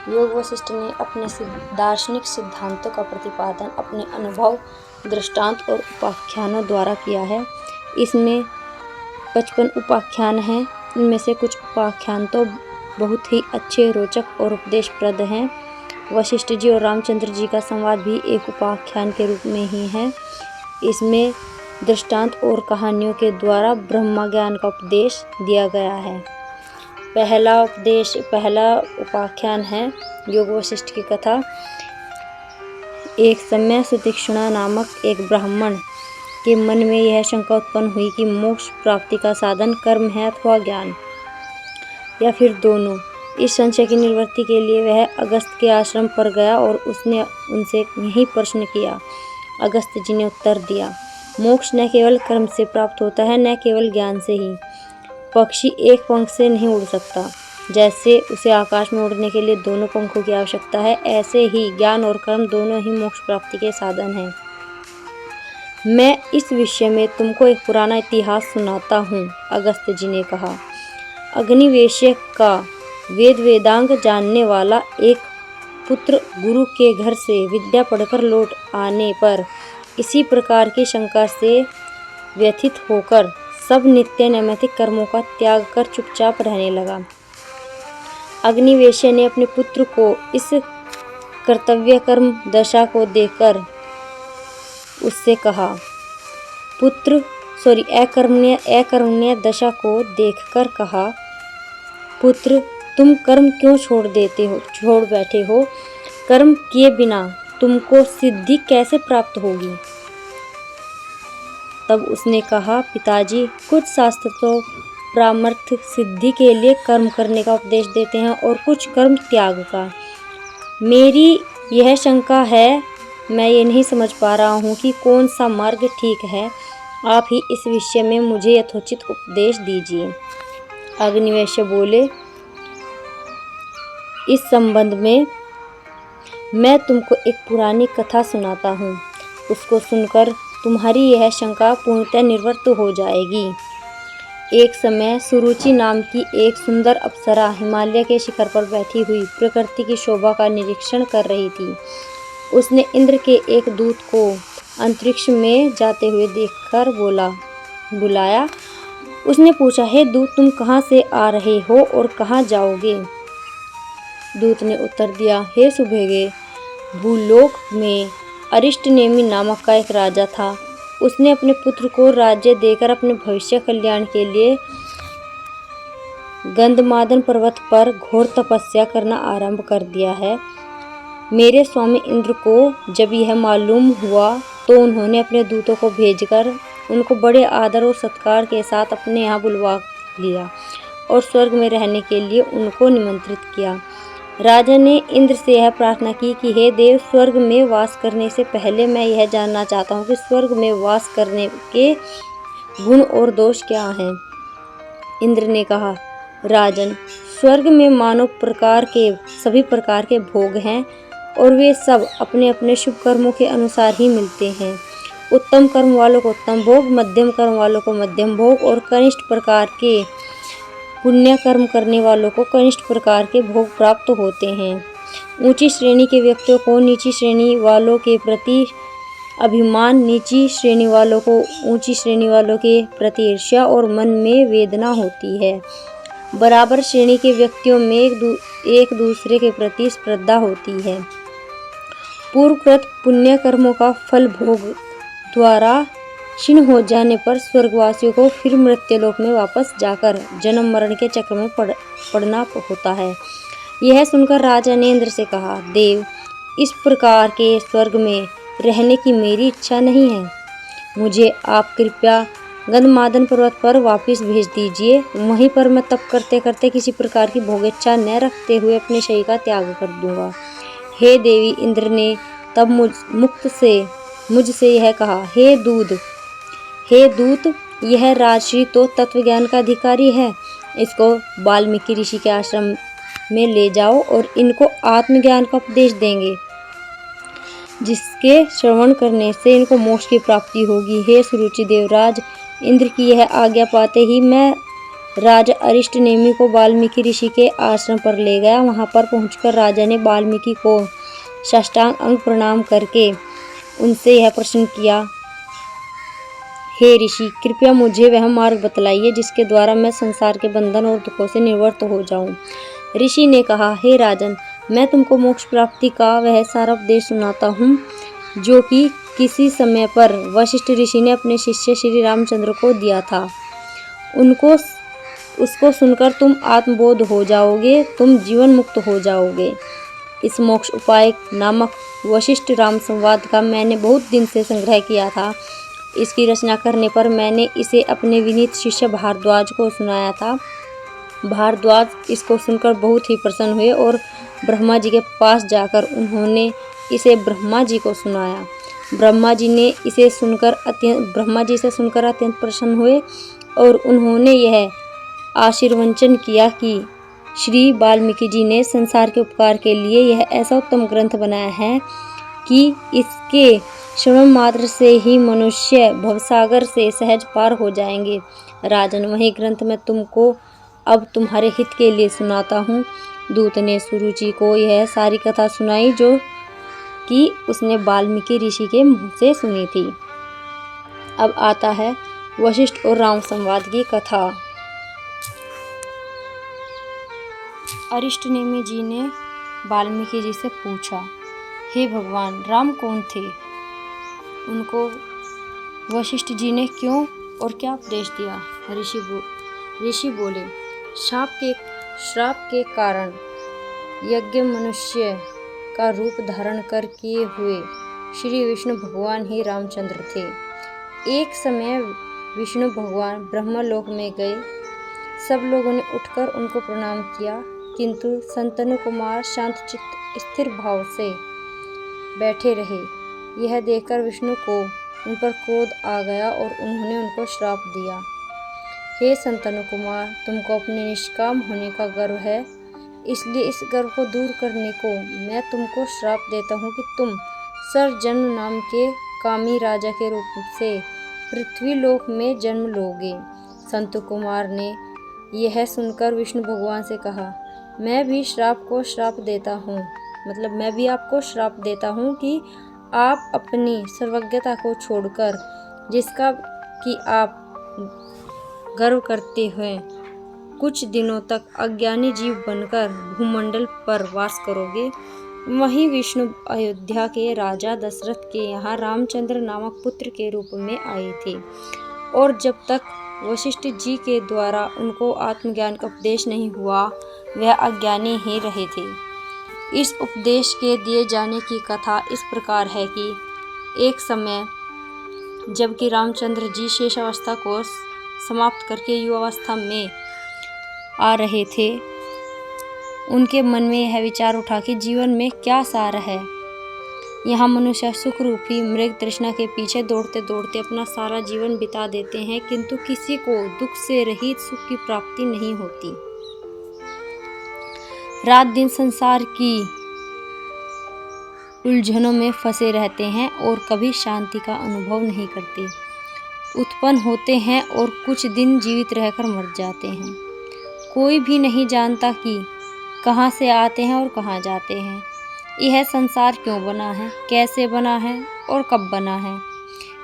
योग वशिष्ठ ने अपने दार्शनिक सिद्धांतों का प्रतिपादन अपने अनुभव, दृष्टांत और उपाख्यानों द्वारा किया है। इसमें 55 उपाख्यान हैं। इनमें से कुछ उपाख्यान तो बहुत ही अच्छे, रोचक और उपदेशप्रद हैं। वशिष्ठ जी और रामचंद्र जी का संवाद भी एक उपाख्यान के रूप में ही है। इसमें दृष्टांत और कहानियों के द्वारा ब्रह्म ज्ञान का उपदेश दिया गया है। पहला उपाख्यान है योग वशिष्ठ की कथा। एक समय सुतीक्ष्णा नामक एक ब्राह्मण के मन में यह शंका उत्पन्न हुई कि मोक्ष प्राप्ति का साधन कर्म है अथवा ज्ञान, या फिर दोनों। इस संशय की निवृत्ति के लिए वह अगस्त के आश्रम पर गया और उसने उनसे यही प्रश्न किया। अगस्त जी ने उत्तर दिया, मोक्ष न केवल कर्म से प्राप्त होता है, न केवल ज्ञान से ही। पक्षी एक पंख से नहीं उड़ सकता। जैसे उसे आकाश में उड़ने के लिए दोनों पंखों की आवश्यकता है, ऐसे ही ज्ञान और कर्म दोनों ही मोक्ष प्राप्ति के साधन हैं। मैं इस विषय में तुमको एक पुराना इतिहास सुनाता हूँ, अगस्त जी ने कहा। अग्निवेश्य का वेद वेदांग जानने वाला एक पुत्र गुरु के घर से विद्या पढ़कर लौट आने पर इसी प्रकार की शंका से व्यथित होकर सब नित्य नैमित्तिक कर्मों का त्याग कर चुपचाप रहने लगा। अग्निवेश्य ने अपने पुत्र को इस कर्तव्य कर्म दशा को देखकर उससे कहा, अकर्मण्य दशा को देखकर कहा, पुत्र तुम कर्म क्यों छोड़ बैठे हो? कर्म किए बिना तुमको सिद्धि कैसे प्राप्त होगी? तब उसने कहा, पिताजी, कुछ शास्त्र तो प्रारब्ध सिद्धि के लिए कर्म करने का उपदेश देते हैं और कुछ कर्म त्याग का। मेरी यह शंका है, मैं ये नहीं समझ पा रहा हूँ कि कौन सा मार्ग ठीक है। आप ही इस विषय में मुझे यथोचित उपदेश दीजिए। अग्निवेश्य बोले, इस संबंध में मैं तुमको एक पुरानी कथा सुनाता हूँ। उसको सुनकर तुम्हारी यह शंका पूर्णतः निवृत्त हो जाएगी। एक समय सुरुचि नाम की एक सुंदर अप्सरा हिमालय के शिखर पर बैठी हुई प्रकृति की शोभा का निरीक्षण कर रही थी। उसने इंद्र के एक दूत को अंतरिक्ष में जाते हुए देखकर बुलाया। उसने पूछा, हे दूत, तुम कहाँ से आ रहे हो और कहाँ जाओगे? दूत ने उत्तर दिया, हे सुभगे, भूलोक में अरिष्टनेमि नामक का एक राजा था। उसने अपने पुत्र को राज्य देकर अपने भविष्य कल्याण के लिए गंधमादन पर्वत पर घोर तपस्या करना आरंभ कर दिया है। मेरे स्वामी इंद्र को जब यह मालूम हुआ तो उन्होंने अपने दूतों को भेजकर उनको बड़े आदर और सत्कार के साथ अपने यहाँ बुलवा लिया और स्वर्ग में रहने के लिए उनको निमंत्रित किया। राजा ने इंद्र से यह प्रार्थना की कि हे देव, स्वर्ग में वास करने से पहले मैं यह जानना चाहता हूँ कि स्वर्ग में वास करने के गुण और दोष क्या हैं। इंद्र ने कहा, राजन, स्वर्ग में मानव प्रकार के सभी प्रकार के भोग हैं और वे सब अपने अपने शुभ कर्मों के अनुसार ही मिलते हैं। उत्तम कर्म वालों को उत्तम भोग, मध्यम कर्म वालों को मध्यम भोग और कनिष्ठ प्रकार के पुण्य कर्म करने वालों को कनिष्ठ प्रकार के भोग प्राप्त होते हैं। ऊंची श्रेणी के व्यक्तियों को नीची श्रेणी वालों के प्रति अभिमान, नीची श्रेणी वालों को ऊंची श्रेणी वालों के प्रति ईर्ष्या और मन में वेदना होती है। बराबर श्रेणी के व्यक्तियों में एक दूसरे के प्रति स्पर्धा होती है। पूर्वकृत पुण्य कर्मों का फल भोग द्वारा क्षीण हो जाने पर स्वर्गवासियों को फिर मृत्युलोक में वापस जाकर जन्म मरण के चक्र में पड़ना होता है। यह सुनकर राजा ने इंद्र से कहा, देव, इस प्रकार के स्वर्ग में रहने की मेरी इच्छा नहीं है। मुझे आप कृपया गंधमादन पर्वत पर वापस भेज दीजिए। वहीं पर मैं तप करते करते किसी प्रकार की भोगेच्छा न रखते हुए अपने शरीर का त्याग कर दूंगा। हे देवी, इंद्र ने तब मुझसे यह कहा, हे दूत, यह राजश्री तो तत्व ज्ञान का अधिकारी है। इसको वाल्मीकि ऋषि के आश्रम में ले जाओ और इनको आत्मज्ञान का उपदेश देंगे, जिसके श्रवण करने से इनको मोक्ष की प्राप्ति होगी। हे सुरुचि देवराज, इंद्र की यह आज्ञा पाते ही मैं राजा अरिष्टनेमि को वाल्मीकि ऋषि के आश्रम पर ले गया। वहां पर पहुंचकर राजा ने वाल्मीकि को साष्टांग प्रणाम करके उनसे यह प्रश्न किया, हे ऋषि, कृपया मुझे वह मार्ग बतलाइए जिसके द्वारा मैं संसार के बंधन और दुखों से निवृत्त हो जाऊं। ऋषि ने कहा, हे राजन, मैं तुमको मोक्ष प्राप्ति का वह सारा उपदेश सुनाता हूँ जो कि किसी समय पर वशिष्ठ ऋषि ने अपने शिष्य श्री रामचंद्र को दिया था। उसको सुनकर तुम आत्मबोध हो जाओगे, तुम जीवन मुक्त हो जाओगे। इस मोक्ष उपाय नामक वशिष्ठ राम संवाद का मैंने बहुत दिन से संग्रह किया था। इसकी रचना करने पर मैंने इसे अपने विनीत शिष्य भारद्वाज को सुनाया था। भारद्वाज इसको सुनकर बहुत ही प्रसन्न हुए और ब्रह्मा जी के पास जाकर उन्होंने इसे ब्रह्मा जी को सुनाया। ब्रह्मा जी इसे सुनकर अत्यंत प्रसन्न हुए और उन्होंने यह आशीर्वचन किया कि श्री वाल्मीकि जी ने संसार के उपकार के लिए यह ऐसा उत्तम ग्रंथ बनाया है कि इसके श्रवण मात्र से ही मनुष्य भवसागर से सहज पार हो जाएंगे। राजन, वही ग्रंथ मैं तुमको अब तुम्हारे हित के लिए सुनाता हूँ। दूत ने सुरुचि को यह सारी कथा सुनाई जो कि उसने वाल्मीकि ऋषि के मुंह से सुनी थी। अब आता है वशिष्ठ और राम संवाद की कथा। अरिष्टनेमि जी ने वाल्मीकि जी से पूछा, हे भगवान, राम कौन थे? उनको वशिष्ठ जी ने क्यों और क्या उपदेश दिया? ऋषि बोले, श्राप के कारण यज्ञ मनुष्य का रूप धारण कर किए हुए श्री विष्णु भगवान ही रामचंद्र थे। एक समय विष्णु भगवान ब्रह्मलोक में गए। सब लोगों ने उठकर उनको प्रणाम किया, किंतु संतनु कुमार शांतचित्त स्थिर भाव से बैठे रहे। यह देखकर विष्णु को उन पर क्रोध आ गया और उन्होंने उनको श्राप दिया। हे संतनु कुमार, तुमको अपने निष्काम होने का गर्व है, इसलिए इस गर्व को दूर करने को मैं तुमको श्राप देता हूँ कि तुम सर्वजन्म नाम के कामी राजा के रूप से पृथ्वी लोक में जन्म लोगे। संत कुमार ने यह सुनकर विष्णु भगवान से कहा, मैं भी आपको श्राप देता हूँ कि आप अपनी सर्वज्ञता को छोड़कर जिसका कि आप गर्व करते हुए कुछ दिनों तक अज्ञानी जीव बनकर भूमंडल पर वास करोगे। वहीं विष्णु अयोध्या के राजा दशरथ के यहाँ रामचंद्र नामक पुत्र के रूप में आए थे और जब तक वशिष्ठ जी के द्वारा उनको आत्मज्ञान का उपदेश नहीं हुआ, वह अज्ञानी ही रहे थे। इस उपदेश के दिए जाने की कथा इस प्रकार है कि एक समय जबकि रामचंद्र जी शेषावस्था को समाप्त करके युवावस्था में आ रहे थे, उनके मन में यह विचार उठा कि जीवन में क्या सार है। यहाँ मनुष्य सुख रूपी मृग तृष्णा के पीछे दौड़ते दौड़ते अपना सारा जीवन बिता देते हैं, किंतु किसी को दुख से रहित सुख की प्राप्ति नहीं होती। रात दिन संसार की उलझनों में फंसे रहते हैं और कभी शांति का अनुभव नहीं करते। उत्पन्न होते हैं और कुछ दिन जीवित रहकर मर जाते हैं। कोई भी नहीं जानता कि कहाँ से आते हैं और कहाँ जाते हैं। यह संसार क्यों बना है, कैसे बना है और कब बना है,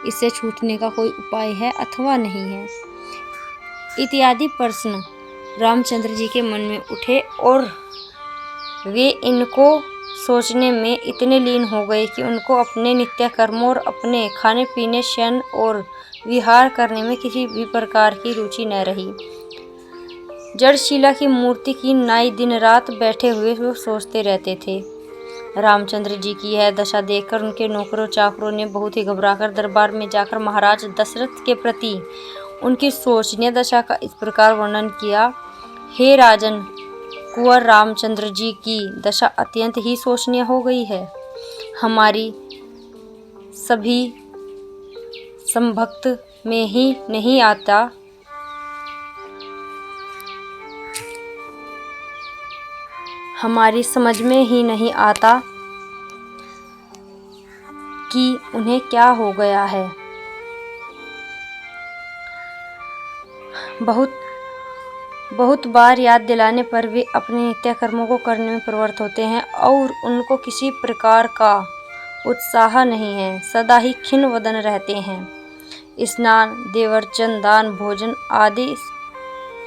इससे छूटने का कोई उपाय है अथवा नहीं है, इत्यादि प्रश्न रामचंद्र जी के मन में उठे और वे इनको सोचने में इतने लीन हो गए कि उनको अपने नित्य कर्मों और अपने खाने पीने, शयन और विहार करने में किसी भी प्रकार की रुचि न रही। जड़शिला की मूर्ति की नाई दिन रात बैठे हुए वो सोचते रहते थे। रामचंद्र जी की यह दशा देखकर उनके नौकरों चाकरों ने बहुत ही घबराकर दरबार में जाकर महाराज दशरथ के प्रति उनकी शोचनीय दशा का इस प्रकार वर्णन किया, हे राजन, कुंवर रामचंद्र जी की दशा अत्यंत ही शोचनीय हो गई है। हमारी सभी संभक्त में ही नहीं आता हमारी समझ में ही नहीं आता कि उन्हें क्या हो गया है। बहुत बहुत बार याद दिलाने पर वे अपने नित्य कर्मों को करने में प्रवृत्त होते हैं और उनको किसी प्रकार का उत्साह नहीं है, सदा ही खिन्न वदन रहते हैं। स्नान, देवर्चन, दान, भोजन आदि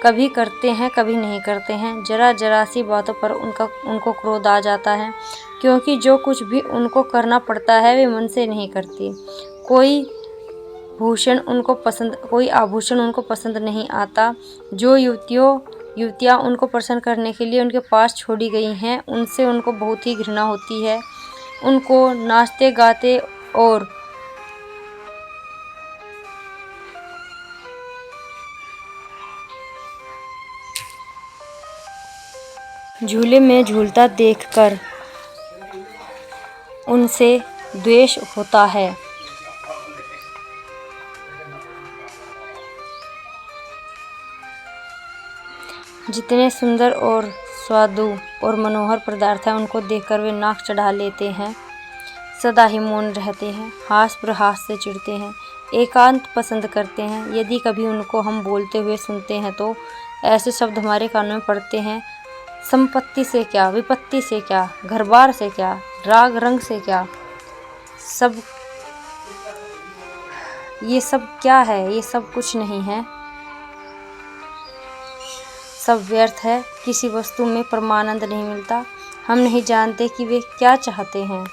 कभी करते हैं, कभी नहीं करते हैं। जरा जरा सी बातों पर उनको क्रोध आ जाता है, क्योंकि जो कुछ भी उनको करना पड़ता है वे मन से नहीं करती। कोई आभूषण उनको पसंद नहीं आता। जो युवतियाँ उनको प्रसन्न करने के लिए उनके पास छोड़ी गई हैं, उनसे उनको बहुत ही घृणा होती है। उनको नाचते गाते और झूले में झूलता देखकर उनसे द्वेष होता है। जितने सुंदर और स्वादु और मनोहर पदार्थ हैं उनको देखकर वे नाक चढ़ा लेते हैं, सदा ही मौन रहते हैं, हास प्रहास से चिढ़ते हैं, एकांत पसंद करते हैं। यदि कभी उनको हम बोलते हुए सुनते हैं तो ऐसे शब्द हमारे कानों में पड़ते हैं, संपत्ति से क्या, विपत्ति से क्या, घर बार से क्या, राग रंग से क्या, ये सब क्या है, ये सब कुछ नहीं है, सब व्यर्थ है। किसी वस्तु में परमानंद नहीं मिलता। हम नहीं जानते कि वे क्या चाहते हैं,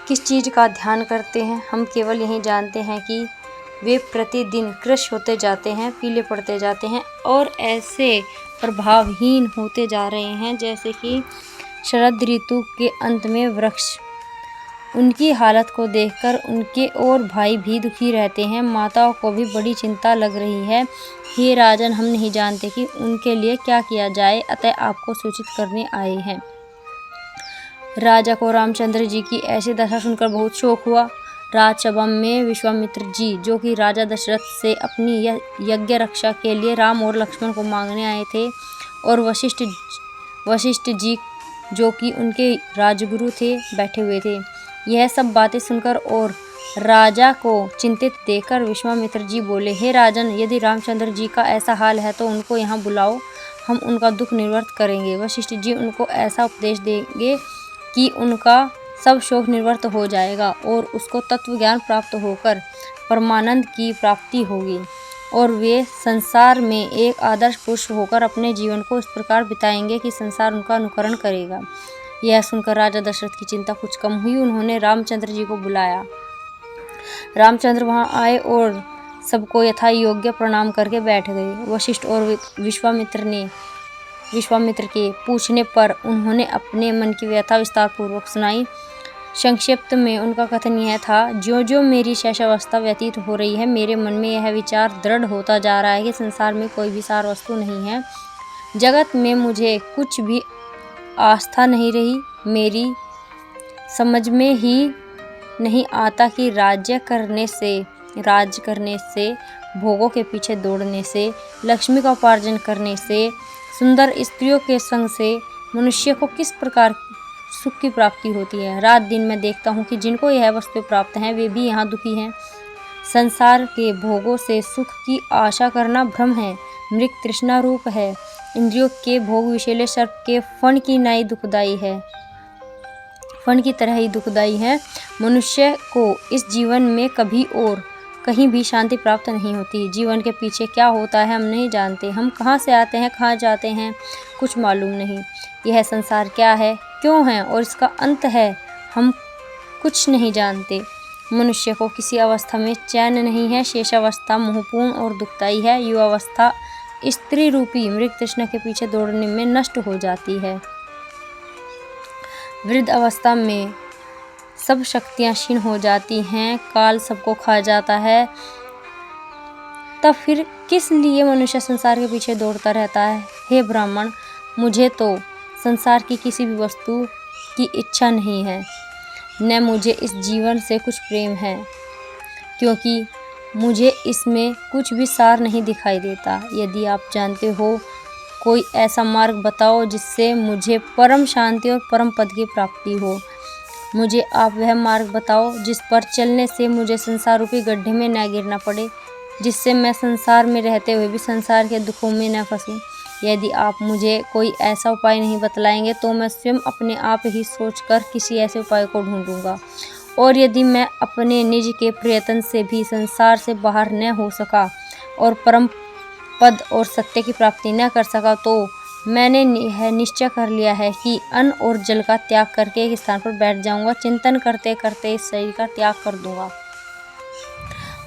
किस चीज़ का ध्यान करते हैं। हम केवल यही जानते हैं कि वे प्रतिदिन कृश होते जाते हैं, पीले पड़ते जाते हैं और ऐसे प्रभावहीन होते जा रहे हैं जैसे कि शरद ऋतु के अंत में वृक्ष। उनकी हालत को देखकर उनके और भाई भी दुखी रहते हैं। माताओं को भी बड़ी चिंता लग रही है। हे राजन, हम नहीं जानते कि उनके लिए क्या किया जाए, अतः आपको सूचित करने आए हैं। राजा को रामचंद्र जी की ऐसी दशा सुनकर बहुत शोक हुआ। राजसभा में विश्वामित्र जी, जो कि राजा दशरथ से अपनी यज्ञ रक्षा के लिए राम और लक्ष्मण को मांगने आए थे, और वशिष्ठ जी, जो कि उनके राजगुरु थे, बैठे हुए थे। यह सब बातें सुनकर और राजा को चिंतित देखकर विश्वामित्र जी बोले, हे राजन, यदि रामचंद्र जी का ऐसा हाल है तो उनको यहाँ बुलाओ, हम उनका दुख निवृत्त करेंगे। वशिष्ठ जी उनको ऐसा उपदेश देंगे कि उनका सब शोक निवृत्त हो जाएगा और उसको तत्व ज्ञान प्राप्त होकर परमानंद की प्राप्ति होगी और वे संसार में एक आदर्श पुरुष होकर अपने जीवन को इस प्रकार बिताएंगे कि संसार उनका अनुकरण करेगा। यह सुनकर राजा दशरथ की चिंता कुछ कम हुई। उन्होंने रामचंद्र जी को बुलाया। रामचंद्र वहां आए और सबको यथा योग्य प्रणाम करके बैठ गए। वशिष्ठ और विश्वामित्र के पूछने पर उन्होंने अपने मन की व्यथा विस्तार पूर्वक सुनाई। संक्षिप्त में उनका कथन यह था, जो जो मेरी शैशवावस्था व्यतीत हो रही है, मेरे मन में यह विचार दृढ़ होता जा रहा है कि संसार में कोई भी सार वस्तु नहीं है। जगत में मुझे कुछ भी आस्था नहीं रही। मेरी समझ में ही नहीं आता कि राज करने से, भोगों के पीछे दौड़ने से, लक्ष्मी का उपार्जन करने से, सुंदर स्त्रियों के संग से मनुष्य को किस प्रकार सुख की प्राप्ति होती है। रात दिन मैं देखता हूँ कि जिनको यह वस्तु प्राप्त हैं वे भी यहाँ दुखी हैं। संसार के भोगों से सुख की आशा करना भ्रम है, मृग तृष्णा रूप है। इंद्रियों के भोग विषैले सर्प के फण की तरह ही दुखदायी है। मनुष्य को इस जीवन में कभी और कहीं भी शांति प्राप्त नहीं होती। जीवन के पीछे क्या होता है हम नहीं जानते। हम कहाँ से आते हैं, कहाँ जाते हैं, कुछ मालूम नहीं। यह संसार क्या है, क्यों है और इसका अंत है, हम कुछ नहीं जानते। मनुष्य को किसी अवस्था में चैन नहीं है। शेषावस्था मोहपूर्ण और दुखदायी है। युवावस्था स्त्री रूपी मृग तृष्णा के पीछे दौड़ने में नष्ट हो जाती है। वृद्ध अवस्था में सब शक्तियां क्षीण हो जाती हैं, काल सबको खा जाता है। तब फिर किस लिए मनुष्य संसार के पीछे दौड़ता रहता है। हे ब्राह्मण, मुझे तो संसार की किसी भी वस्तु की इच्छा नहीं है, न मुझे इस जीवन से कुछ प्रेम है, क्योंकि मुझे इसमें कुछ भी सार नहीं दिखाई देता। यदि आप जानते हो कोई ऐसा मार्ग बताओ जिससे मुझे परम शांति और परम पद की प्राप्ति हो। मुझे आप वह मार्ग बताओ जिस पर चलने से मुझे संसार रूपी गड्ढे में न गिरना पड़े। जिससे मैं संसार में रहते हुए भी संसार के दुखों में न फंसूं। यदि आप मुझे कोई ऐसा उपाय नहीं बतलाएंगे तो मैं स्वयं अपने आप ही सोचकर किसी ऐसे उपाय को ढूंढूंगा, और यदि मैं अपने निज के प्रयत्न से भी संसार से बाहर न हो सका और परम पद और सत्य की प्राप्ति न कर सका तो मैंने यह निश्चय कर लिया है कि अन्न और जल का त्याग करके एक स्थान पर बैठ जाऊंगा। चिंतन करते करते इस शरीर का त्याग कर दूंगा।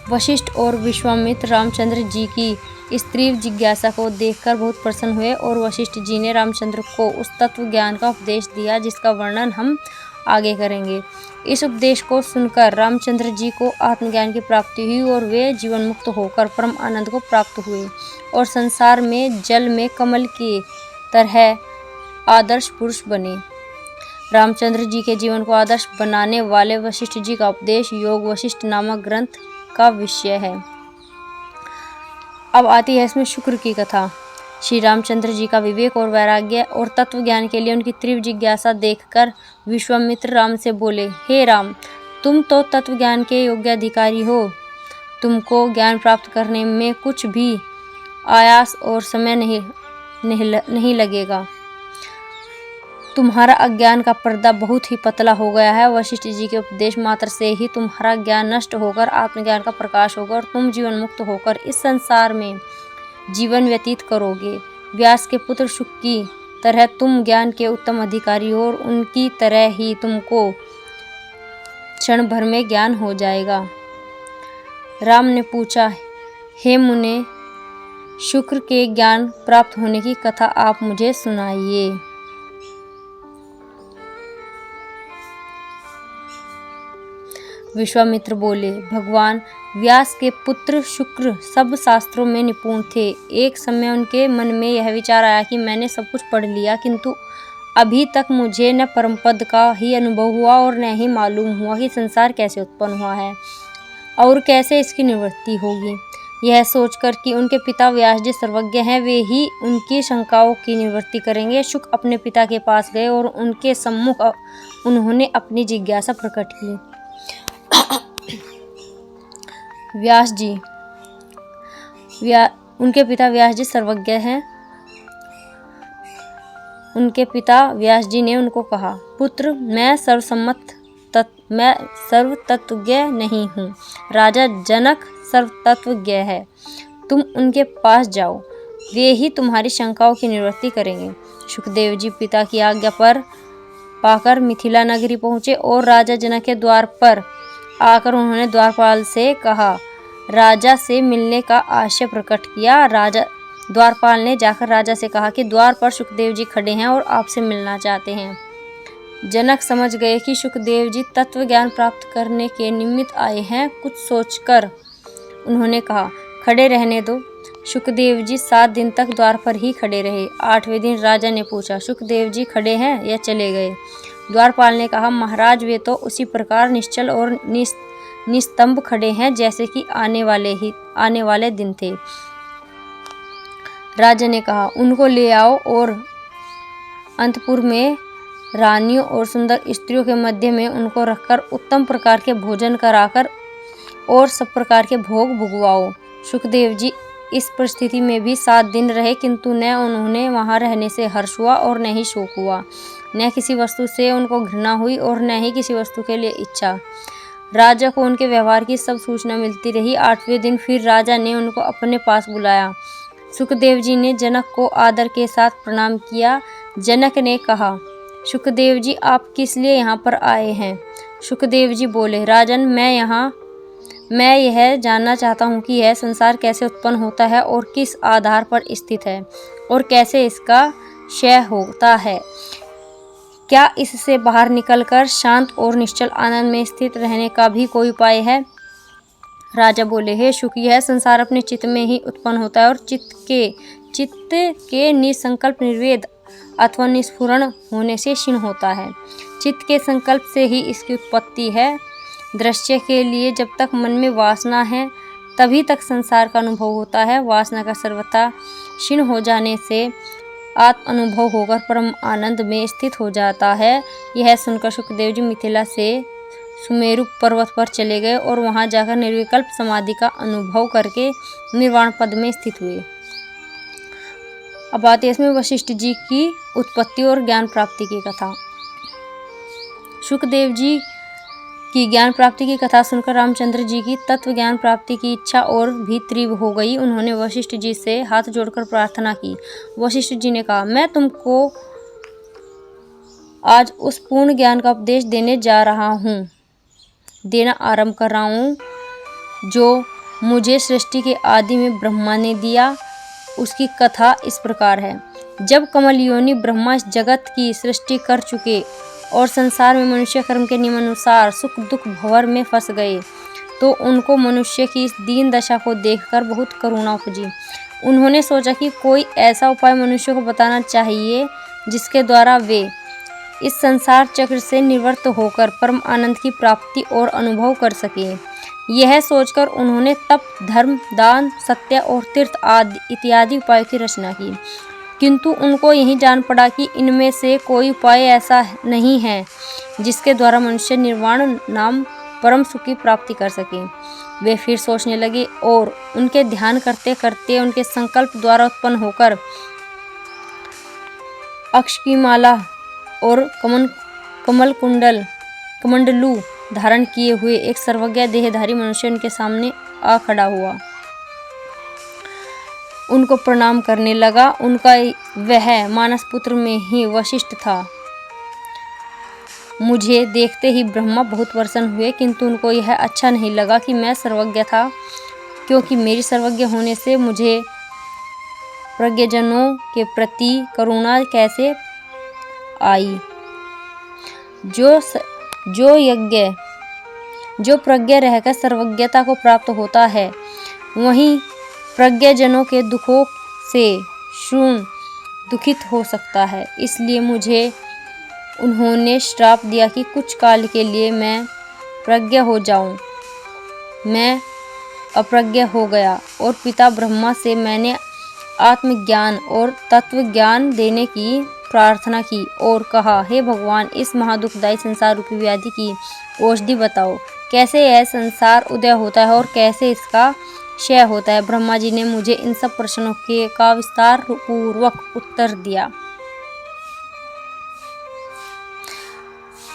वशिष्ठ और विश्वामित्र रामचंद्र जी की इस तीव्र जिज्ञासा को देखकर बहुत प्रसन्न हुए और वशिष्ठ जी ने रामचंद्र को उस तत्व ज्ञान का उपदेश दिया जिसका वर्णन हम आगे करेंगे। इस उपदेश को सुनकर रामचंद्र जी को आत्मज्ञान की प्राप्ति हुई और वे जीवन मुक्त होकर परम आनंद को प्राप्त हुए और संसार में जल में कमल की तरह आदर्श पुरुष बने। रामचंद्र जी के जीवन को आदर्श बनाने वाले वशिष्ठ जी का उपदेश योग वशिष्ठ नामक ग्रंथ का विषय है। अब आती है इसमें शुक्र की कथा। श्री रामचंद्र जी का विवेक और वैराग्य और तत्व ज्ञान के लिए उनकी तीव्र जिज्ञासा देखकर विश्वामित्र राम से बोले, हे राम, तुम तो तत्व ज्ञान के योग्य अधिकारी हो। तुमको ज्ञान प्राप्त करने में कुछ भी आयास और समय नहीं लगेगा। तुम्हारा अज्ञान का पर्दा बहुत ही पतला हो गया है। वशिष्ठ जी के उपदेश मात्र से ही तुम्हारा ज्ञान नष्ट होकर आत्मज्ञान का प्रकाश होगा और तुम जीवन मुक्त होकर इस संसार में जीवन व्यतीत करोगे। व्यास के पुत्र शुक की तरह तुम ज्ञान के उत्तम अधिकारी हो और उनकी तरह ही तुमको क्षण भर में ज्ञान हो जाएगा। राम ने पूछा, हे मुने, शुक्र के ज्ञान प्राप्त होने की कथा आप मुझे सुनाइए। विश्वामित्र बोले, भगवान व्यास के पुत्र शुक्र सब शास्त्रों में निपुण थे। एक समय उनके मन में यह विचार आया कि मैंने सब कुछ पढ़ लिया, किंतु अभी तक मुझे न परमपद का ही अनुभव हुआ और न ही मालूम हुआ कि संसार कैसे उत्पन्न हुआ है और कैसे इसकी निवृत्ति होगी। यह सोचकर कि उनके पिता व्यास जी सर्वज्ञ हैं, वे ही उनकी शंकाओं की निवृत्ति करेंगे, शुक अपने पिता के पास गए और उनके सम्मुख उन्होंने अपनी जिज्ञासा प्रकट की। उनके पिता व्यास जी सर्वज्ञ हैं। उनके पिता व्यास जी ने उनको कहा, पुत्र, मैं सर्व तत्वज्ञ नहीं हूँ। राजा जनक सर्व तत्वज्ञ है। तुम उनके पास जाओ, वे ही तुम्हारी शंकाओं की निवृत्ति करेंगे। शुकदेव जी पिता की आज्ञा पर पाकर मिथिला नगरी पहुँचे और राजा जनक के द्वार पर आकर उन्होंने द्वारपाल से कहा, राजा से मिलने का आशय प्रकट किया। द्वारपाल ने जाकर राजा से कहा कि द्वार पर शुकदेव जी खड़े हैं और आपसे मिलना चाहते हैं। जनक समझ गए कि शुकदेव जी तत्व ज्ञान प्राप्त करने के निमित्त आए हैं। कुछ सोचकर उन्होंने कहा, खड़े रहने दो। शुकदेव जी 7 दिन तक द्वार पर ही खड़े रहे। 8वें दिन राजा ने पूछा, शुकदेव जी खड़े हैं या चले गए? द्वारपाल ने कहा, महाराज, वे तो उसी प्रकार निश्चल और निस्तंभ खड़े हैं जैसे कि आने वाले दिन थे। राजा ने कहा, उनको ले आओ और अंतपुर में रानियों और सुंदर स्त्रियों के मध्य में उनको रखकर उत्तम प्रकार के भोजन कराकर और सब प्रकार के भोग भुगवाओ। शुकदेव जी इस परिस्थिति में भी 7 दिन रहे, किंतु न उन्होंने वहां रहने से हर्ष हुआ और न ही शोक हुआ। न किसी वस्तु से उनको घृणा हुई और न ही किसी वस्तु के लिए इच्छा। राजा को उनके व्यवहार की सब सूचना मिलती रही। 8वें दिन फिर राजा ने उनको अपने पास बुलाया। शुकदेव जी ने जनक को आदर के साथ प्रणाम किया। जनक ने कहा, शुकदेव जी, आप किस लिए यहाँ पर आए हैं? शुकदेव जी बोले, राजन, मैं यह जानना चाहता हूँ कि यह संसार कैसे उत्पन्न होता है और किस आधार पर स्थित है और कैसे इसका क्षय होता है। क्या इससे बाहर निकलकर शांत और निश्चल आनंद में स्थित रहने का भी कोई उपाय है? राजा बोले, हे शुक, यह संसार अपने चित्त में ही उत्पन्न होता है और चित्त के निसंकल्प निर्वेद अथवा निस्फुरण होने से क्षीण होता है। चित्त के संकल्प से ही इसकी उत्पत्ति है। दृश्य के लिए जब तक मन में वासना है तभी तक संसार का अनुभव होता है। वासना का सर्वथा क्षीण हो जाने से आत्म अनुभव होकर परम आनंद में स्थित हो जाता है। यह सुनकर शुकदेव जी मिथिला से सुमेरु पर्वत पर चले गए और वहां जाकर निर्विकल्प समाधि का अनुभव करके निर्वाण पद में स्थित हुए। अब आते हैं इसमें वशिष्ठ जी की उत्पत्ति और ज्ञान प्राप्ति की कथा। सुखदेव जी की ज्ञान प्राप्ति की कथा सुनकर रामचंद्र जी की तत्व ज्ञान प्राप्ति की इच्छा और भी तीव्र हो गई। उन्होंने वशिष्ठ जी से हाथ जोड़कर प्रार्थना की। वशिष्ठ जी ने कहा, मैं तुमको आज उस पूर्ण ज्ञान का उपदेश देना आरंभ कर रहा हूँ जो मुझे सृष्टि के आदि में ब्रह्मा ने दिया। उसकी कथा इस प्रकार है। जब कमल योनि ब्रह्मा इस जगत की सृष्टि कर चुके और संसार में मनुष्य कर्म के नियमानुसार सुख दुख भंवर में फंस गए, तो उनको मनुष्य की इस दीन दशा को देखकर बहुत करुणा उपजी। उन्होंने सोचा कि कोई ऐसा उपाय मनुष्य को बताना चाहिए जिसके द्वारा वे इस संसार चक्र से निवृत्त होकर परम आनंद की प्राप्ति और अनुभव कर सकें। यह सोचकर उन्होंने तप, धर्म, दान, सत्य और तीर्थ आदि इत्यादि उपायों की रचना की, किंतु उनको यही जान पड़ा कि इनमें से कोई उपाय ऐसा नहीं है जिसके द्वारा मनुष्य निर्वाण नाम परम सुख की प्राप्ति कर सके। वे फिर सोचने लगे और उनके ध्यान करते करते उनके संकल्प द्वारा उत्पन्न होकर अक्ष की माला और कमंडलू धारण किए हुए एक सर्वज्ञ देहधारी मनुष्य उनके सामने आ खड़ा हुआ। उनको प्रणाम करने लगा। उनका वह मानस पुत्र में ही वशिष्ठ था। मुझे देखते ही ब्रह्मा बहुत प्रसन्न हुए, किंतु उनको यह अच्छा नहीं लगा कि मैं सर्वज्ञ था, क्योंकि मेरी सर्वज्ञ होने से मुझे प्रज्ञजनों के प्रति करुणा कैसे आई। जो प्रज्ञ रहकर सर्वज्ञता को प्राप्त होता है, वहीं प्रज्ञजनों के दुखों से क्षुण दुखित हो सकता है। इसलिए मुझे उन्होंने श्राप दिया कि कुछ काल के लिए मैं प्रज्ञ हो जाऊं। मैं अप्रज्ञ हो गया और पिता ब्रह्मा से मैंने आत्मज्ञान और तत्व ज्ञान देने की प्रार्थना की और कहा, हे भगवान, इस महादुखदायी संसार रूपी व्याधि की औषधि बताओ। कैसे यह संसार उदय होता है और कैसे इसका क्षय होता है। ब्रह्मा जी ने मुझे इन सब प्रश्नों का विस्तार पूर्वक उत्तर दिया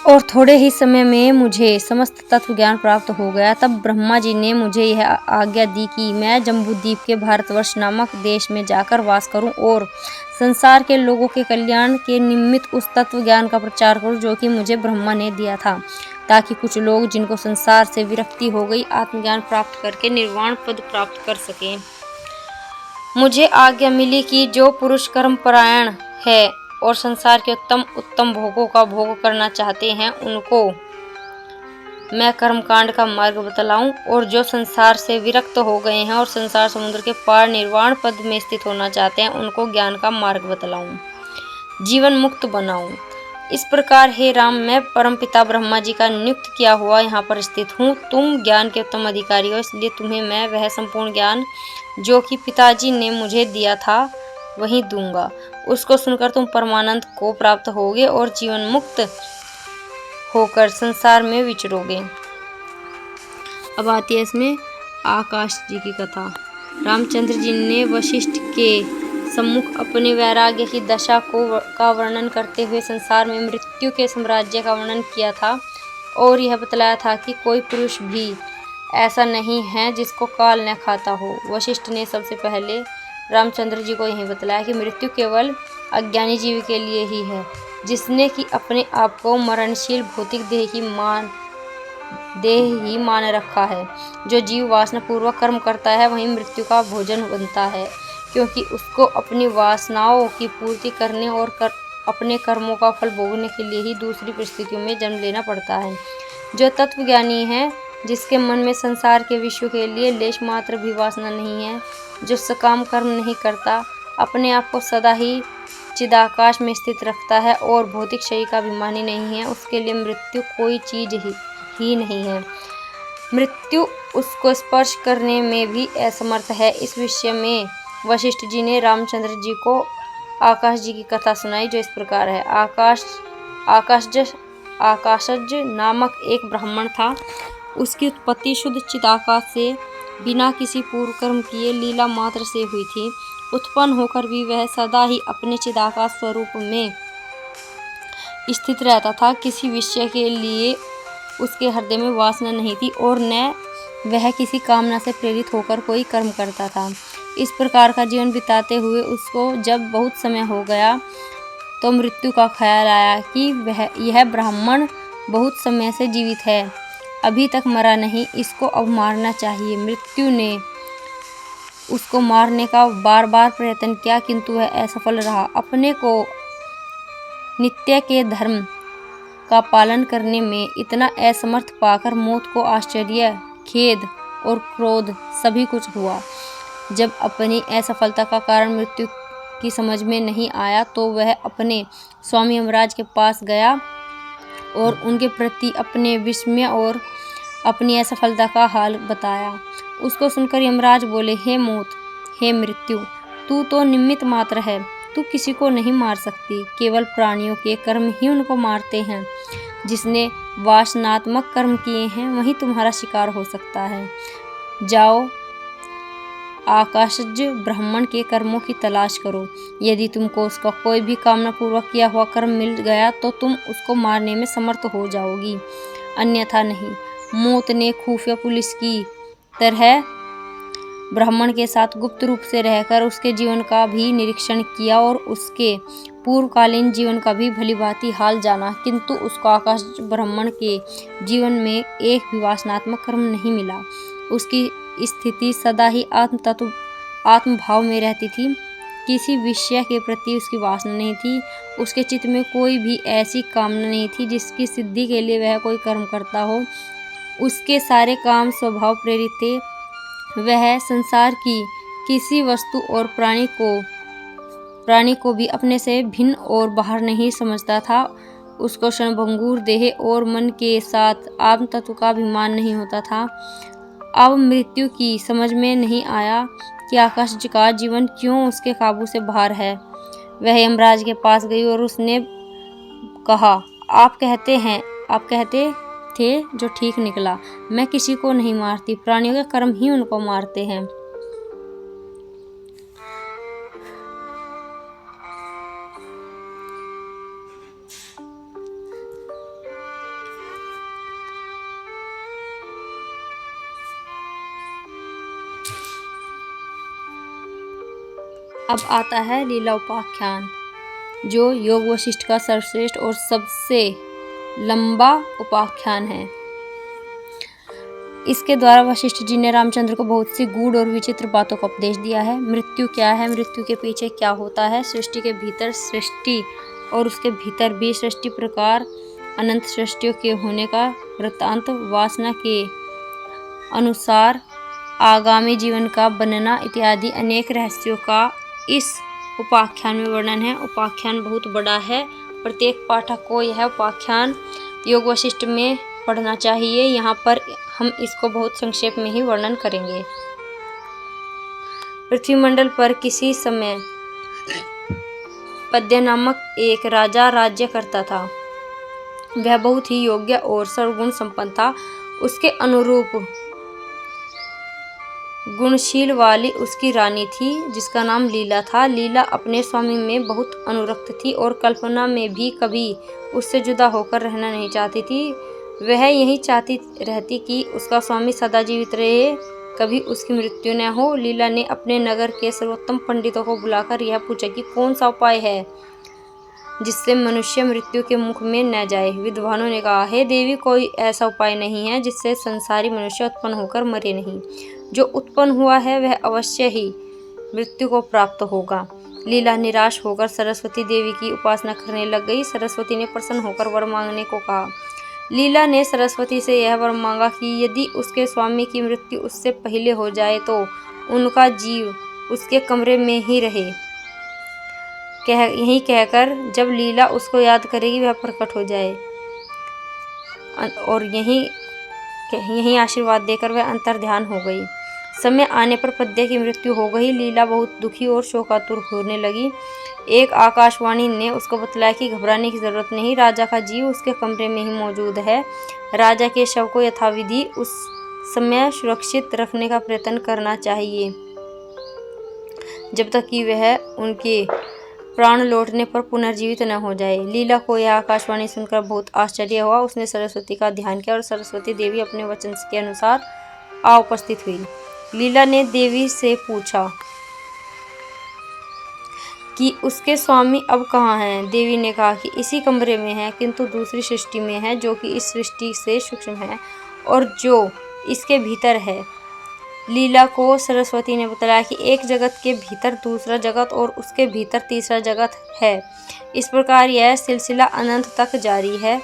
और थोड़े ही समय में मुझे समस्त तत्व ज्ञान प्राप्त हो गया। तब ब्रह्मा जी ने मुझे यह आज्ञा दी कि मैं जम्बूद्वीप के भारतवर्ष नामक देश में जाकर वास करूं और संसार के लोगों के कल्याण के निमित्त उस तत्व ज्ञान का प्रचार करूं जो कि मुझे ब्रह्मा ने दिया था, ताकि कुछ लोग जिनको संसार से विरक्ति हो गई आत्मज्ञान प्राप्त करके निर्वाण पद प्राप्त कर सकें। मुझे आज्ञा मिली कि जो पुरुष कर्मपरायण है और संसार के उत्तम भोगों का भोग करना चाहते हैं, उनको मैं कर्मकांड का मार्ग बतलाऊं, और जो संसार से विरक्त हो गए हैं और संसार समुद्र के पार निर्वाण पद में स्थित होना चाहते हैं, उनको ज्ञान का मार्ग बतलाऊं, जीवन मुक्त बनाऊं। इस प्रकार हे राम, मैं परमपिता ब्रह्मा जी का नियुक्त किया हुआ यहाँ पर स्थित हूँ। तुम ज्ञान के उत्तम अधिकारी हो, इसलिए तुम्हें मैं वह संपूर्ण ज्ञान जो कि पिताजी ने मुझे दिया था वही दूंगा। उसको सुनकर तुम परमानंद को प्राप्त होगे और जीवन मुक्त होकर संसार में विचरोगे। अब आती है इसमें आकाश जी की कथा। रामचंद्र जी ने वशिष्ठ के सम्मुख अपने वैराग्य की दशा का वर्णन करते हुए संसार में मृत्यु के साम्राज्य का वर्णन किया था और यह बतलाया था कि कोई पुरुष भी ऐसा नहीं है जिसको काल न खाता हो। वशिष्ठ ने सबसे पहले रामचंद्र जी को यही बतलाया कि मृत्यु केवल अज्ञानी जीव के लिए ही है, जिसने कि अपने आप को मरणशील भौतिक देह ही मान रखा है। जो जीव वासना पूर्वक कर्म करता है वही मृत्यु का भोजन बनता है, क्योंकि उसको अपनी वासनाओं की पूर्ति करने और अपने कर्मों का फल भोगने के लिए ही दूसरी परिस्थितियों में जन्म लेना पड़ता है। जो तत्वज्ञानी है, जिसके मन में संसार के विषयों के लिए लेश मात्र भी वासना नहीं है, जो सकाम कर्म नहीं करता, अपने आप को सदा ही चिदाकाश में स्थित रखता है और भौतिक शरीर का अभिमानी नहीं है, उसके लिए मृत्यु कोई चीज ही नहीं है। मृत्यु उसको स्पर्श करने में भी असमर्थ है। इस विषय में वशिष्ठ जी ने रामचंद्र जी को आकाश जी की कथा सुनाई, जो इस प्रकार है। आकाशज नामक एक ब्राह्मण था। उसकी उत्पत्ति शुद्ध चिदाकाश से बिना किसी पूर्व कर्म किए लीला मात्र से हुई थी। उत्पन्न होकर भी वह सदा ही अपने चिदाकाश स्वरूप में स्थित रहता था। किसी विषय के लिए उसके हृदय में वासना नहीं थी और न वह किसी कामना से प्रेरित होकर कोई कर्म करता था। इस प्रकार का जीवन बिताते हुए उसको जब बहुत समय हो गया तो मृत्यु का ख्याल आया कि यह ब्राह्मण बहुत समय से जीवित है, अभी तक मरा नहीं, इसको अब मारना चाहिए। मृत्यु ने उसको मारने का बार बार प्रयत्न किया किंतु वह असफल रहा। अपने को नित्य के धर्म का पालन करने में इतना असमर्थ पाकर मौत को आश्चर्य, खेद और क्रोध सभी कुछ हुआ। जब अपनी असफलता का कारण मृत्यु की समझ में नहीं आया तो वह अपने स्वामी यमराज के पास गया और उनके प्रति अपने विस्मय और अपनी असफलता का हाल बताया। उसको सुनकर यमराज बोले, हे मौत, हे मृत्यु, तू तो निमित्त मात्र है, तू किसी को नहीं मार सकती, केवल प्राणियों के कर्म ही उनको मारते हैं। जिसने वासनात्मक कर्म किए हैं वही तुम्हारा शिकार हो सकता है। जाओ आकाशज ब्राह्मण के कर्मों की तलाश करो। यदि तुमको उसका कोई भी कामना पूर्वक किया हुआ कर्म मिल गया तो तुम उसको मारने में समर्थ हो जाओगी, अन्यथा नहीं। मौत ने खुफिया पुलिस की तरह ब्राह्मण के साथ गुप्त रूप से रहकर उसके जीवन का भी निरीक्षण किया और उसके पूर्वकालीन जीवन का भी भलीभांति हाल जाना, किंतु उसको आकाश ब्राह्मण के जीवन में एक भी वासनात्मक कर्म नहीं मिला। उसकी स्थिति सदा ही आत्मभाव में रहती थी। किसी विषय के प्रति उसकी वासना नहीं थी। उसके चित्त में कोई भी ऐसी कामना नहीं थी जिसकी सिद्धि के लिए वह कोई कर्म करता हो। उसके सारे काम स्वभाव प्रेरित थे। वह संसार की किसी वस्तु और प्राणी को भी अपने से भिन्न और बाहर नहीं समझता था। उसको क्षणभंगुर देह और मन के साथ आत्म तत्व का अभिमान नहीं होता था। अब मृत्यु की समझ में नहीं आया कि आकाश का जीवन क्यों उसके काबू से बाहर है। वह यमराज के पास गई और उसने कहा, आप कहते थे जो ठीक निकला। मैं किसी को नहीं मारती, प्राणियों के कर्म ही उनको मारते हैं। अब आता है लीला उपाख्यान, जो योग वशिष्ठ का सर्वश्रेष्ठ और सबसे लंबा उपाख्यान है। इसके द्वारा वशिष्ठ जी ने रामचंद्र को बहुत सी गूढ़ और विचित्र बातों का उपदेश दिया है। मृत्यु क्या है, मृत्यु के पीछे क्या होता है, सृष्टि के भीतर सृष्टि और उसके भीतर भी सृष्टि प्रकार, अनंत सृष्टियों के होने का वृत्तांत, वासना के अनुसार आगामी जीवन का बनना इत्यादि अनेक रहस्यों का इस उपाख्यान में वर्णन है। उपाख्यान बहुत बड़ा है। प्रत्येक पाठक को यह उपाख्यान योग वशिष्ठ में पढ़ना चाहिए। यहाँ पर हम इसको बहुत संक्षेप में ही वर्णन करेंगे। पृथ्वीमंडल पर किसी समय पद्य नामक एक राजा राज्य करता था। वह बहुत ही योग्य और सर्वगुण संपन्न था। उसके अनुरूप गुणशील वाली उसकी रानी थी जिसका नाम लीला था। लीला अपने स्वामी में बहुत अनुरक्त थी और कल्पना में भी कभी उससे जुदा होकर रहना नहीं चाहती थी। वह यही चाहती रहती कि उसका स्वामी सदा जीवित रहे, कभी उसकी मृत्यु न हो। लीला ने अपने नगर के सर्वोत्तम पंडितों को बुलाकर यह पूछा कि कौन सा उपाय है जिससे मनुष्य मृत्यु के मुख में न जाए। विद्वानों ने कहा, हे देवी, कोई ऐसा उपाय नहीं है जिससे संसारी मनुष्य उत्पन्न होकर मरे नहीं। जो उत्पन्न हुआ है वह अवश्य ही मृत्यु को प्राप्त होगा। लीला निराश होकर सरस्वती देवी की उपासना करने लग गई। सरस्वती ने प्रसन्न होकर वर मांगने को कहा। लीला ने सरस्वती से यह वर मांगा कि यदि उसके स्वामी की मृत्यु उससे पहले हो जाए तो उनका जीव उसके कमरे में ही रहे। यही कहकर जब लीला उसको याद करेगी वह प्रकट हो जाए और यही आशीर्वाद देकर वह अंतर्ध्यान हो गई। समय आने पर पद्य की मृत्यु हो गई। लीला बहुत दुखी और शोकातुर होने लगी। एक आकाशवाणी ने उसको बतलाया कि घबराने की जरूरत नहीं, राजा का जीव उसके कमरे में ही मौजूद है। राजा के शव को यथाविधि उस समय सुरक्षित रखने का प्रयत्न करना चाहिए जब तक कि वह उनके प्राण लौटने पर पुनर्जीवित न हो जाए। लीला को यह आकाशवाणी सुनकर बहुत आश्चर्य हुआ। उसने सरस्वती का ध्यान किया और सरस्वती देवी अपने वचन के अनुसार आ उपस्थित हुई। लीला ने देवी से पूछा कि उसके स्वामी अब कहाँ हैं। देवी ने कहा कि इसी कमरे में है, किंतु दूसरी सृष्टि में है जो कि इस सृष्टि से सूक्ष्म है और जो इसके भीतर है। लीला को सरस्वती ने बताया कि एक जगत के भीतर दूसरा जगत और उसके भीतर तीसरा जगत है। इस प्रकार यह सिलसिला अनंत तक जारी है।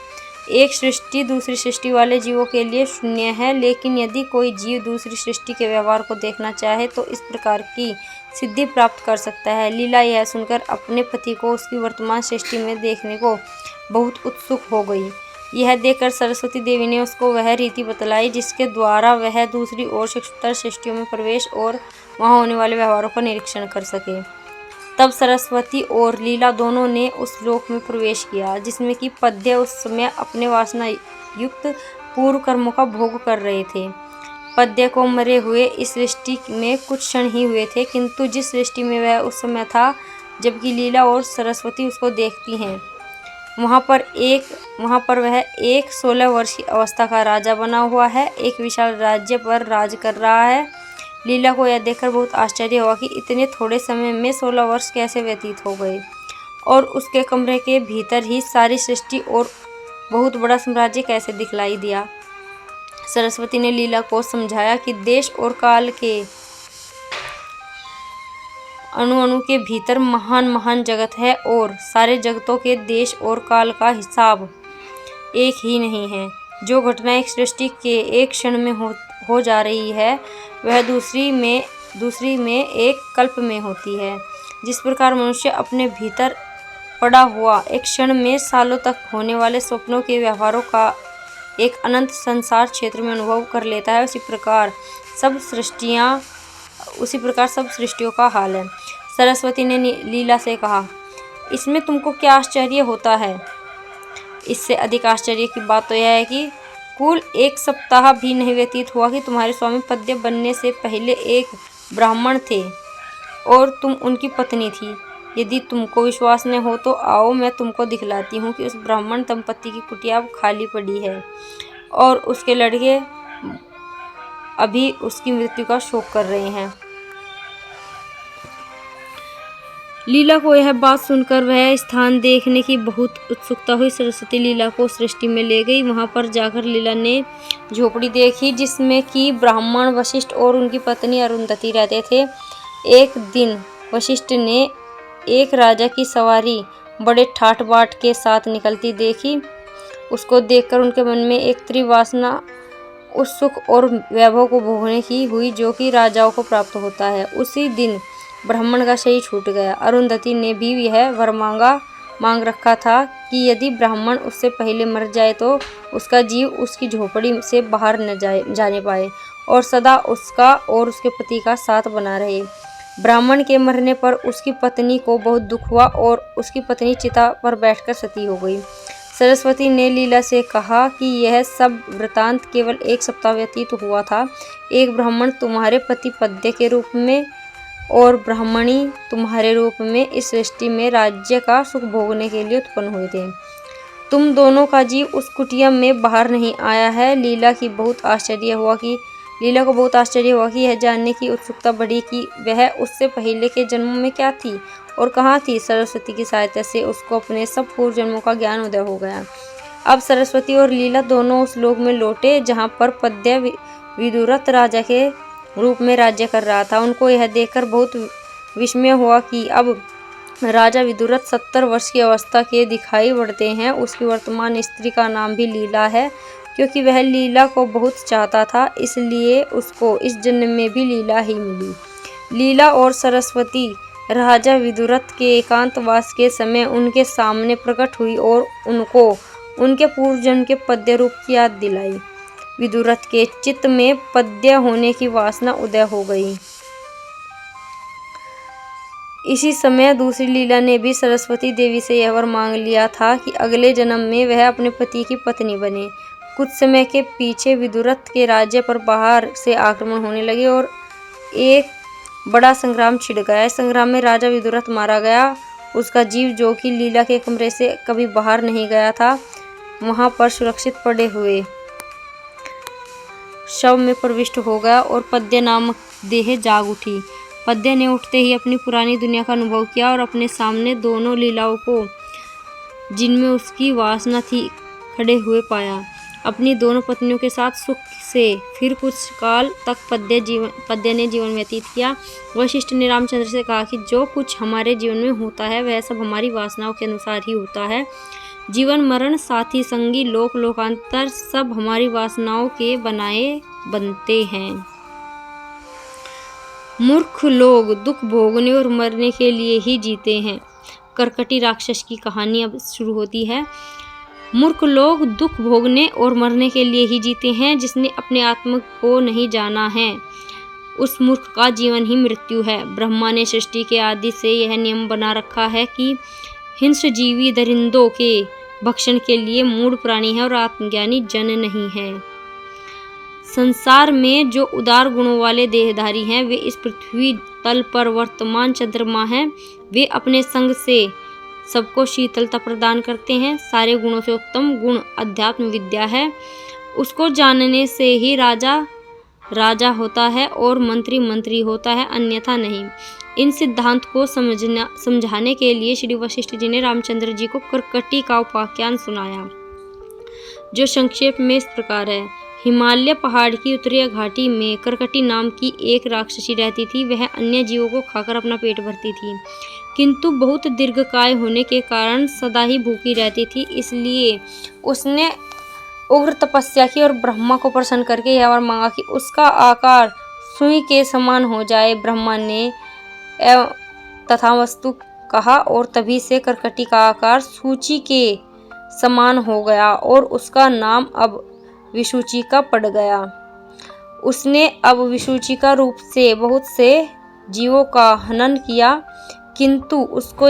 एक सृष्टि दूसरी सृष्टि वाले जीवों के लिए शून्य है, लेकिन यदि कोई जीव दूसरी सृष्टि के व्यवहार को देखना चाहे तो इस प्रकार की सिद्धि प्राप्त कर सकता है। लीला यह सुनकर अपने पति को उसकी वर्तमान सृष्टि में देखने को बहुत उत्सुक हो गई। यह देखकर सरस्वती देवी ने उसको वह रीति बतलाई जिसके द्वारा वह दूसरी और सूक्ष्मतर सृष्टियों में प्रवेश और वहाँ होने वाले व्यवहारों का निरीक्षण कर सके। तब सरस्वती और लीला दोनों ने उस लोक में प्रवेश किया जिसमें कि पद्य उस समय अपने वासना युक्त पूर्व कर्मों का भोग कर रहे थे। पद्य को मरे हुए इस सृष्टि में कुछ क्षण ही हुए थे, किंतु जिस सृष्टि में वह उस समय था जबकि लीला और सरस्वती उसको देखती हैं, वहाँ पर वह एक 16 वर्ष की अवस्था का राजा बना हुआ है, एक विशाल राज्य पर राज कर रहा है। लीला को यह देखकर बहुत आश्चर्य हुआ कि इतने थोड़े समय में 16 वर्ष कैसे व्यतीत हो गए और उसके कमरे के भीतर ही सारी सृष्टि और बहुत बड़ा साम्राज्य कैसे दिखलाई दिया। सरस्वती ने लीला को समझाया कि देश और काल के अणु अणु के भीतर महान महान जगत है और सारे जगतों के देश और काल का हिसाब एक ही नहीं है। जो घटना एक सृष्टि के एक क्षण में हो जा रही है वह दूसरी में एक कल्प में होती है। जिस प्रकार मनुष्य अपने भीतर पड़ा हुआ एक क्षण में सालों तक होने वाले स्वप्नों के व्यवहारों का एक अनंत संसार क्षेत्र में अनुभव कर लेता है, उसी प्रकार सब सृष्टियों का हाल है। सरस्वती ने लीला से कहा, इसमें तुमको क्या आश्चर्य होता है? इससे अधिक आश्चर्य की बात तो यह है कि कुल 1 सप्ताह भी नहीं व्यतीत हुआ कि तुम्हारे स्वामी पद्य बनने से पहले एक ब्राह्मण थे और तुम उनकी पत्नी थी। यदि तुमको विश्वास न हो तो आओ, मैं तुमको दिखलाती हूँ कि उस ब्राह्मण दंपति की कुटिया अब खाली पड़ी है और उसके लड़के अभी उसकी मृत्यु का शोक कर रहे हैं। लीला को यह बात सुनकर वह स्थान देखने की बहुत उत्सुकता हुई। सरस्वती लीला को सृष्टि में ले गई। वहां पर जाकर लीला ने झोपड़ी देखी जिसमें कि ब्राह्मण वशिष्ठ और उनकी पत्नी अरुंधति रहते थे। एक दिन वशिष्ठ ने एक राजा की सवारी बड़े ठाट बाट के साथ निकलती देखी। उसको देखकर उनके मन में एक त्रिवासना उस सुख और वैभव को भोगने की हुई जो कि राजाओं को प्राप्त होता है। उसी दिन ब्राह्मण का शरीर छूट गया। अरुंधति ने भी यह वर मांग रखा था कि यदि ब्राह्मण उससे पहले मर जाए तो उसका जीव उसकी झोपड़ी से बाहर न जाने पाए और सदा उसका और उसके पति का साथ बना रहे। ब्राह्मण के मरने पर उसकी पत्नी को बहुत दुख हुआ और उसकी पत्नी चिता पर बैठकर सती हो गई। सरस्वती ने लीला से कहा कि यह सब वृतांत केवल 1 सप्ताह व्यतीत हुआ था। एक ब्राह्मण तुम्हारे पति पद्य के रूप में और ब्राह्मणी तुम्हारे रूप में इस सृष्टि में राज्य का सुख भोगने के लिए उत्पन्न हुए थे। तुम दोनों का जीव उस कुटिया में बाहर नहीं आया है। लीला को बहुत आश्चर्य हुआ कि यह जानने की उत्सुकता बढ़ी कि वह उससे पहले के जन्मों में क्या थी और कहाँ थी। सरस्वती की सहायता से उसको अपने सब पूर्व जन्मों का ज्ञान उदय हो गया। अब सरस्वती और लीला दोनों उस लोक में लौटे जहाँ पर पद्य विदुरथ राजा के रूप में राज्य कर रहा था। उनको यह देखकर बहुत विस्मय हुआ कि अब राजा विदुरथ 70 वर्ष की अवस्था के दिखाई पड़ते हैं। उसकी वर्तमान स्त्री का नाम भी लीला है, क्योंकि वह लीला को बहुत चाहता था, इसलिए उसको इस जन्म में भी लीला ही मिली। लीला और सरस्वती राजा विदुरथ के एकांतवास के समय उनके सामने प्रकट हुई और उनको उनके पूर्व जन्म के पद्य रूप की याद दिलाई। विदुरथ के चित्त में पद्य होने की वासना उदय हो गई। इसी समय दूसरी लीला ने भी सरस्वती देवी से यह वर मांग लिया था कि अगले जन्म में वह अपने पति की पत्नी बने। कुछ समय के पीछे विदुरथ के राज्य पर बाहर से आक्रमण होने लगे और एक बड़ा संग्राम छिड़ गया। इस संग्राम में राजा विदुरथ मारा गया। उसका जीव, जो कि लीला के कमरे से कभी बाहर नहीं गया था, वहां पर सुरक्षित पड़े हुए शव में प्रविष्ट हो गया और पद्य नामक देह जाग उठी। पद्य ने उठते ही अपनी पुरानी दुनिया का अनुभव किया और अपने सामने दोनों लीलाओं को, जिनमें उसकी वासना थी, खड़े हुए पाया। अपनी दोनों पत्नियों के साथ सुख से फिर कुछ काल तक पद्य ने जीवन व्यतीत किया। वशिष्ठ ने रामचंद्र से कहा कि जो कुछ हमारे जीवन में होता है वह सब हमारी वासनाओं के अनुसार ही होता है। जीवन मरण, साथी संगी, लोक लोकांतर सब हमारी वासनाओं के बनाए बनते हैं। मूर्ख लोग दुख भोगने और मरने के लिए ही जीते हैं। करकटी राक्षस की कहानी अब शुरू होती है। मूर्ख लोग दुख भोगने और मरने के लिए ही जीते हैं। जिसने अपने आत्मा को नहीं जाना है, उस मूर्ख का जीवन ही मृत्यु है। ब्रह्मा ने सृष्टि के आदि से यह नियम बना रखा है कि हिंस्र जीवी दरिंदों के भक्षण के लिए मूढ़ प्राणी है और आत्मज्ञानी जन नहीं है। संसार में जो उदार गुणों वाले देहधारी हैं, वे इस पृथ्वी तल पर वर्तमान चंद्रमा हैं। वे अपने संग से सबको शीतलता प्रदान करते हैं। सारे गुणों से उत्तम गुण अध्यात्म विद्या है। उसको जानने से ही राजा राजा होता है और मंत्री मंत्री होता है, अन्यथा नहीं। इन सिद्धांत को समझाने के लिए श्री वशिष्ठ जी ने रामचंद्र जी को करकटी का उपाख्यान सुनाया, जो संक्षेप में इस प्रकार है। हिमालय पहाड़ की उत्तरीय घाटी में करकटी नाम की एक राक्षसी रहती थी। वह अन्य जीवों को खाकर अपना पेट भरती थी, किंतु बहुत दीर्घकाय होने के कारण सदा ही भूखी रहती थी। इसलिए उसने उग्र तपस्या की और ब्रह्मा को प्रसन्न करके यह वर मांगा कि उसका आकार सुई के समान हो जाए। ब्रह्मा ने तथास्तु कहा और तभी से करकटी का आकार सूची के समान हो गया और उसका नाम अब विसूचिका पड़ गया। उसने अब विसूचिका रूप से बहुत से जीवों का हनन किया, किंतु उसको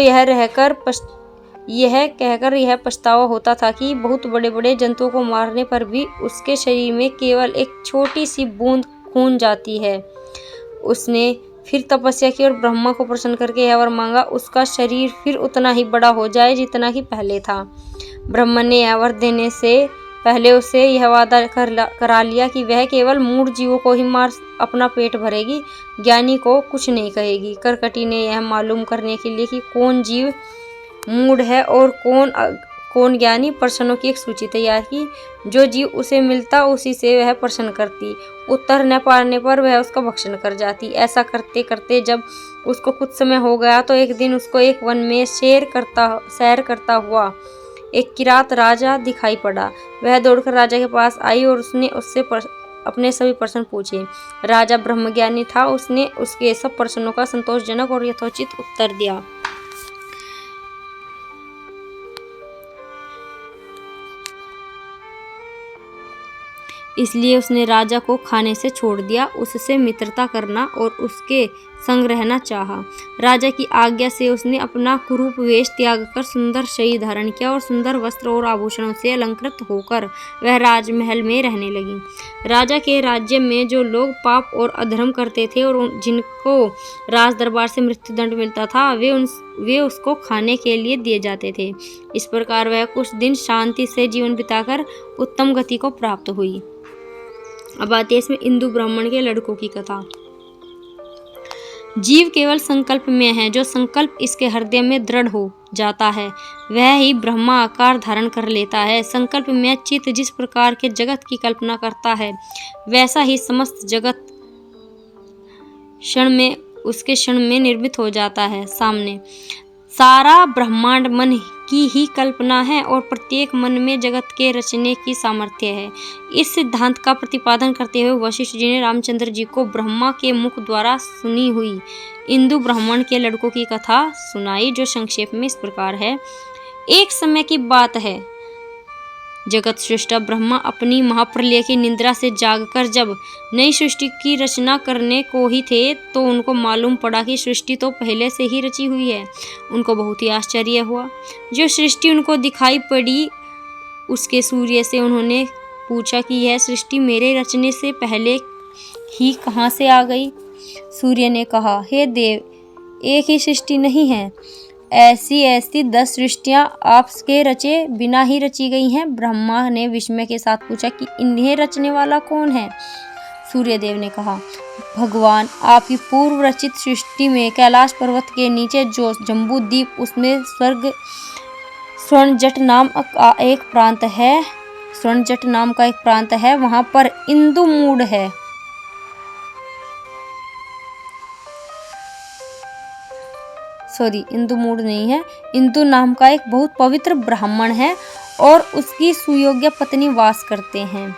यह कहकर यह पछतावा होता था कि बहुत बड़े बड़े जंतुओं को मारने पर भी उसके शरीर में केवल एक छोटी सी बूंद खून जाती है। उसने फिर तपस्या की और ब्रह्मा को प्रसन्न करके यह वर मांगा, उसका शरीर फिर उतना ही बड़ा हो जाए जितना कि पहले था। ब्रह्मा ने यह वर देने से पहले उसे यह वादा करा लिया कि वह केवल मूढ़ जीवों को ही मार अपना पेट भरेगी, ज्ञानी को कुछ नहीं कहेगी। करकटी ने यह मालूम करने के लिए कि कौन जीव मूढ़ है और कौन ज्ञानी, प्रश्नों की एक सूची तैयार की। जो जीव उसे मिलता उसी से वह प्रश्न करती। उत्तर न पाने पर वह उसका भक्षण कर जाती। ऐसा करते करते जब उसको कुछ समय हो गया तो एक दिन उसको एक वन में सैर करता हुआ एक किरात राजा दिखाई पड़ा। वह दौड़कर राजा के पास आई और उसने उससे अपने सभी प्रश्न पूछे। राजा ब्रह्मज्ञानी था। उसने उसके सब प्रश्नों का संतोषजनक और यथोचित उत्तर दिया। इसलिए उसने राजा को खाने से छोड़ दिया, उससे मित्रता करना और उसके संग रहना चाहा। राजा की आज्ञा से उसने अपना कुरूप वेश त्याग कर सुंदर शरीर धारण किया और सुंदर वस्त्र और आभूषणों से अलंकृत होकर वह राजमहल में रहने लगी। राजा के राज्य में जो लोग पाप और अधर्म करते थे और जिनको राज दरबार से मृत्युदंड मिलता था, वे उसको खाने के लिए दिए जाते थे। इस प्रकार वह कुछ दिन शांति से जीवन बिताकर उत्तम गति को प्राप्त हुई। अब आती है इसमें इंदु ब्राह्मण के लड़कों की कथा। जीव केवल संकल्प में है। जो संकल्प इसके हृदय में दृढ़ हो जाता है वह ही ब्रह्मा आकार धारण कर लेता है। संकल्प में चित्त जिस प्रकार के जगत की कल्पना करता है वैसा ही समस्त जगत उसके क्षण में निर्मित हो जाता है। सामने सारा ब्रह्मांड मन की ही कल्पना है और प्रत्येक मन में जगत के रचने की सामर्थ्य है। इस सिद्धांत का प्रतिपादन करते हुए वशिष्ठ जी ने रामचंद्र जी को ब्रह्मा के मुख द्वारा सुनी हुई इंदु ब्राह्मण के लड़कों की कथा सुनाई, जो संक्षेप में इस प्रकार है। एक समय की बात है, जगत सृष्टा ब्रह्मा अपनी महाप्रलय की निद्रा से जागकर जब नई सृष्टि की रचना करने को ही थे तो उनको मालूम पड़ा कि सृष्टि तो पहले से ही रची हुई है। उनको बहुत ही आश्चर्य हुआ। जो सृष्टि उनको दिखाई पड़ी उसके सूर्य से उन्होंने पूछा कि यह सृष्टि मेरे रचने से पहले ही कहाँ से आ गई। सूर्य ने कहा, हे देव, एक ही सृष्टि नहीं है, ऐसी ऐसी 10 सृष्टियां आपके रचे बिना ही रची गई हैं। ब्रह्मा ने विस्मय के साथ पूछा कि इन्हें रचने वाला कौन है। सूर्यदेव ने कहा, भगवान, आपकी पूर्व रचित सृष्टि में कैलाश पर्वत के नीचे जो जम्बू द्वीप, उसमें स्वर्णजट नाम का एक प्रांत है। वहां पर इंदु मूड है। इंदु मूड नहीं है, इंदु नाम का एक बहुत पवित्र ब्राह्मण है और उसकी सुयोग्य पत्नी वास करते हैं।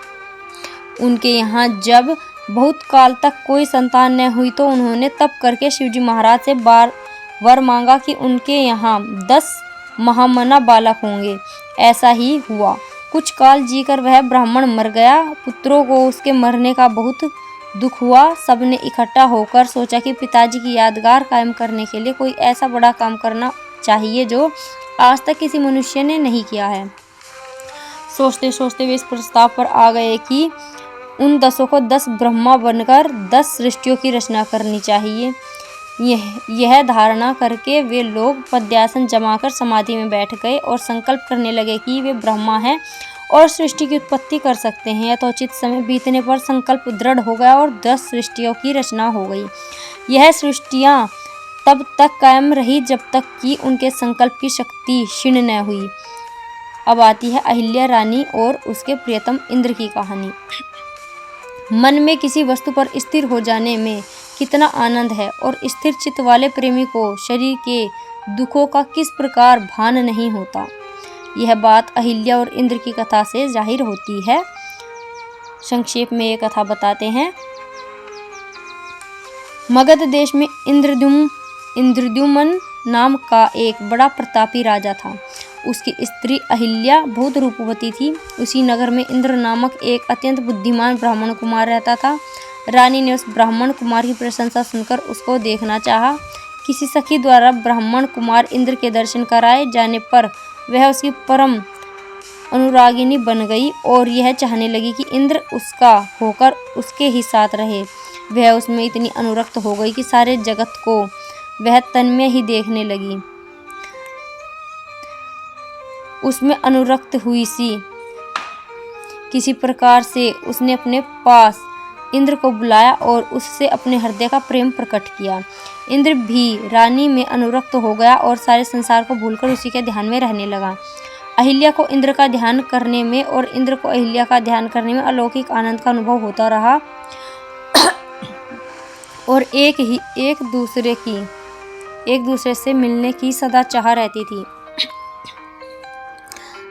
उनके यहाँ जब बहुत काल तक कोई संतान न हुई तो उन्होंने तप करके शिवजी महाराज से वर मांगा कि उनके यहाँ 10 महामना बालक होंगे। ऐसा ही हुआ। कुछ काल जीकर वह ब्राह्मण मर गया। पुत्रों को उसके मरने का बहुत दुख हुआ। सबने इकट्ठा होकर सोचा कि पिताजी की यादगार कायम करने के लिए कोई ऐसा बड़ा काम करना चाहिए जो आज तक किसी मनुष्य ने नहीं किया है। सोचते सोचते वे इस प्रस्ताव पर आ गए कि उन 10 को 10 ब्रह्मा बनकर 10 सृष्टियों की रचना करनी चाहिए। यह धारणा करके वे लोग पद्यासन जमाकर समाधि में बैठ गए और संकल्प करने लगे कि वे ब्रह्मा हैं और सृष्टि की उत्पत्ति कर सकते हैं। यथोचित समय बीतने पर संकल्प दृढ़ हो गया और 10 सृष्टियों की रचना हो गई। यह सृष्टियां तब तक कायम रही जब तक कि उनके संकल्प की शक्ति क्षीण न हुई। अब आती है अहिल्या रानी और उसके प्रियतम इंद्र की कहानी। मन में किसी वस्तु पर स्थिर हो जाने में कितना आनंद है और स्थिर चित्त वाले प्रेमी को शरीर के दुखों का किस प्रकार भान नहीं होता। यह बात अहिल्या और इंद्र की कथा से जाहिर होती है। संक्षेप में ये कथा बताते हैं। मगध देश में इंद्रद्युम्न नाम का एक बड़ा प्रतापी राजा था। उसकी स्त्री अहिल्या बहुत रूपवती थी। उसी नगर में इंद्र नामक एक अत्यंत बुद्धिमान ब्राह्मण कुमार रहता था। रानी ने उस ब्राह्मण कुमार की प्रशंसा सुनकर उसको देखना चाहा। किसी सखी द्वारा ब्राह्मण कुमार इंद्र के दर्शन कराए जाने पर वह उसकी परम अनुरागिनी बन गई और यह चाहने लगी कि इंद्र उसका होकर उसके ही साथ रहे। वह उसमें इतनी अनुरक्त हो गई कि सारे जगत को वह तन्मय ही देखने लगी। उसमें अनुरक्त हुई सी किसी प्रकार से उसने अपने पास इंद्र को बुलाया और उससे अपने हृदय का प्रेम प्रकट किया। इंद्र भी रानी में अनुरक्त हो गया और सारे संसार को भूलकर उसी के ध्यान में रहने लगा। अहिल्या को इंद्र का ध्यान करने में और इंद्र को अहिल्या का ध्यान करने में अलौकिक आनंद का अनुभव होता रहा और एक दूसरे से मिलने की सदा चाह रहती थी।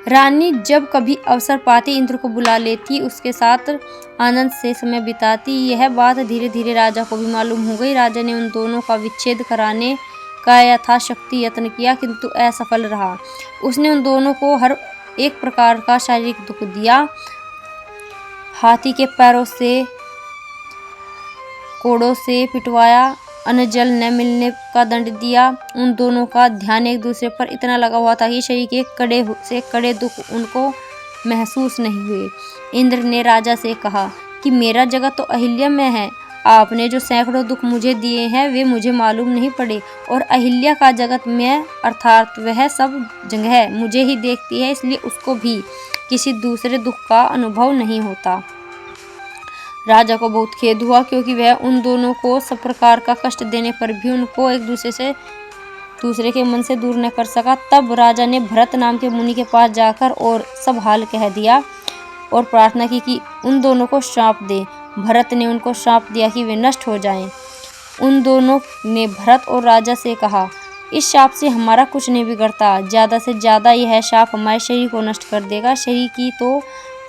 रानी जब कभी अवसर पाती इंद्र को बुला लेती, उसके साथ आनंद से समय बिताती। यह बात धीरे धीरे राजा को भी मालूम हो गई। राजा ने उन दोनों का विच्छेद कराने का यथाशक्ति यत्न किया किंतु असफल रहा। उसने उन दोनों को हर एक प्रकार का शारीरिक दुख दिया। हाथी के पैरों से, कोड़ों से पिटवाया, अन्न जल न मिलने का दंड दिया। उन दोनों का ध्यान एक दूसरे पर इतना लगा हुआ था कि शरीर के कड़े दुख उनको महसूस नहीं हुए। इंद्र ने राजा से कहा कि मेरा जगत तो अहिल्या में है। आपने जो सैकड़ों दुख मुझे दिए हैं वे मुझे मालूम नहीं पड़े और अहिल्या का जगत में अर्थात वह सब जगह मुझे ही देखती है, इसलिए उसको भी किसी दूसरे दुख का अनुभव नहीं होता। राजा को बहुत खेद हुआ क्योंकि वह उन दोनों को सब प्रकार का कष्ट देने पर भी उनको एक दूसरे के मन से दूर न कर सका। तब राजा ने भरत नाम के मुनि के पास जाकर और सब हाल कह दिया और प्रार्थना की कि उन दोनों को श्राप दे। भरत ने उनको श्राप दिया कि वे नष्ट हो जाएं। उन दोनों ने भरत और राजा से कहा, इस शाप से हमारा कुछ नहीं बिगड़ता, ज़्यादा से ज़्यादा यह शाप हमारे शरीर को नष्ट कर देगा। शरीर की तो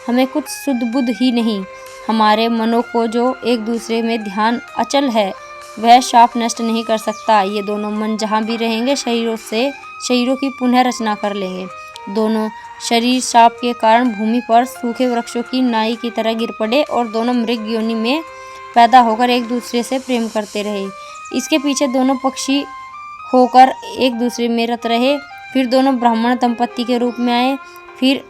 हमें कुछ शुद्ध बुद्ध ही नहीं, हमारे मनों को जो एक दूसरे में ध्यान अचल है वह शाप नष्ट नहीं कर सकता। ये दोनों मन जहाँ भी रहेंगे शरीरों की पुनः रचना कर लेंगे। दोनों शरीर शाप के कारण भूमि पर सूखे वृक्षों की नाई की तरह गिर पड़े और दोनों मृग योनि में पैदा होकर एक दूसरे से प्रेम करते रहे। इसके पीछे दोनों पक्षी होकर एक दूसरे में रत रहे। फिर दोनों ब्राह्मण दंपत्ति के रूप में आए। फिर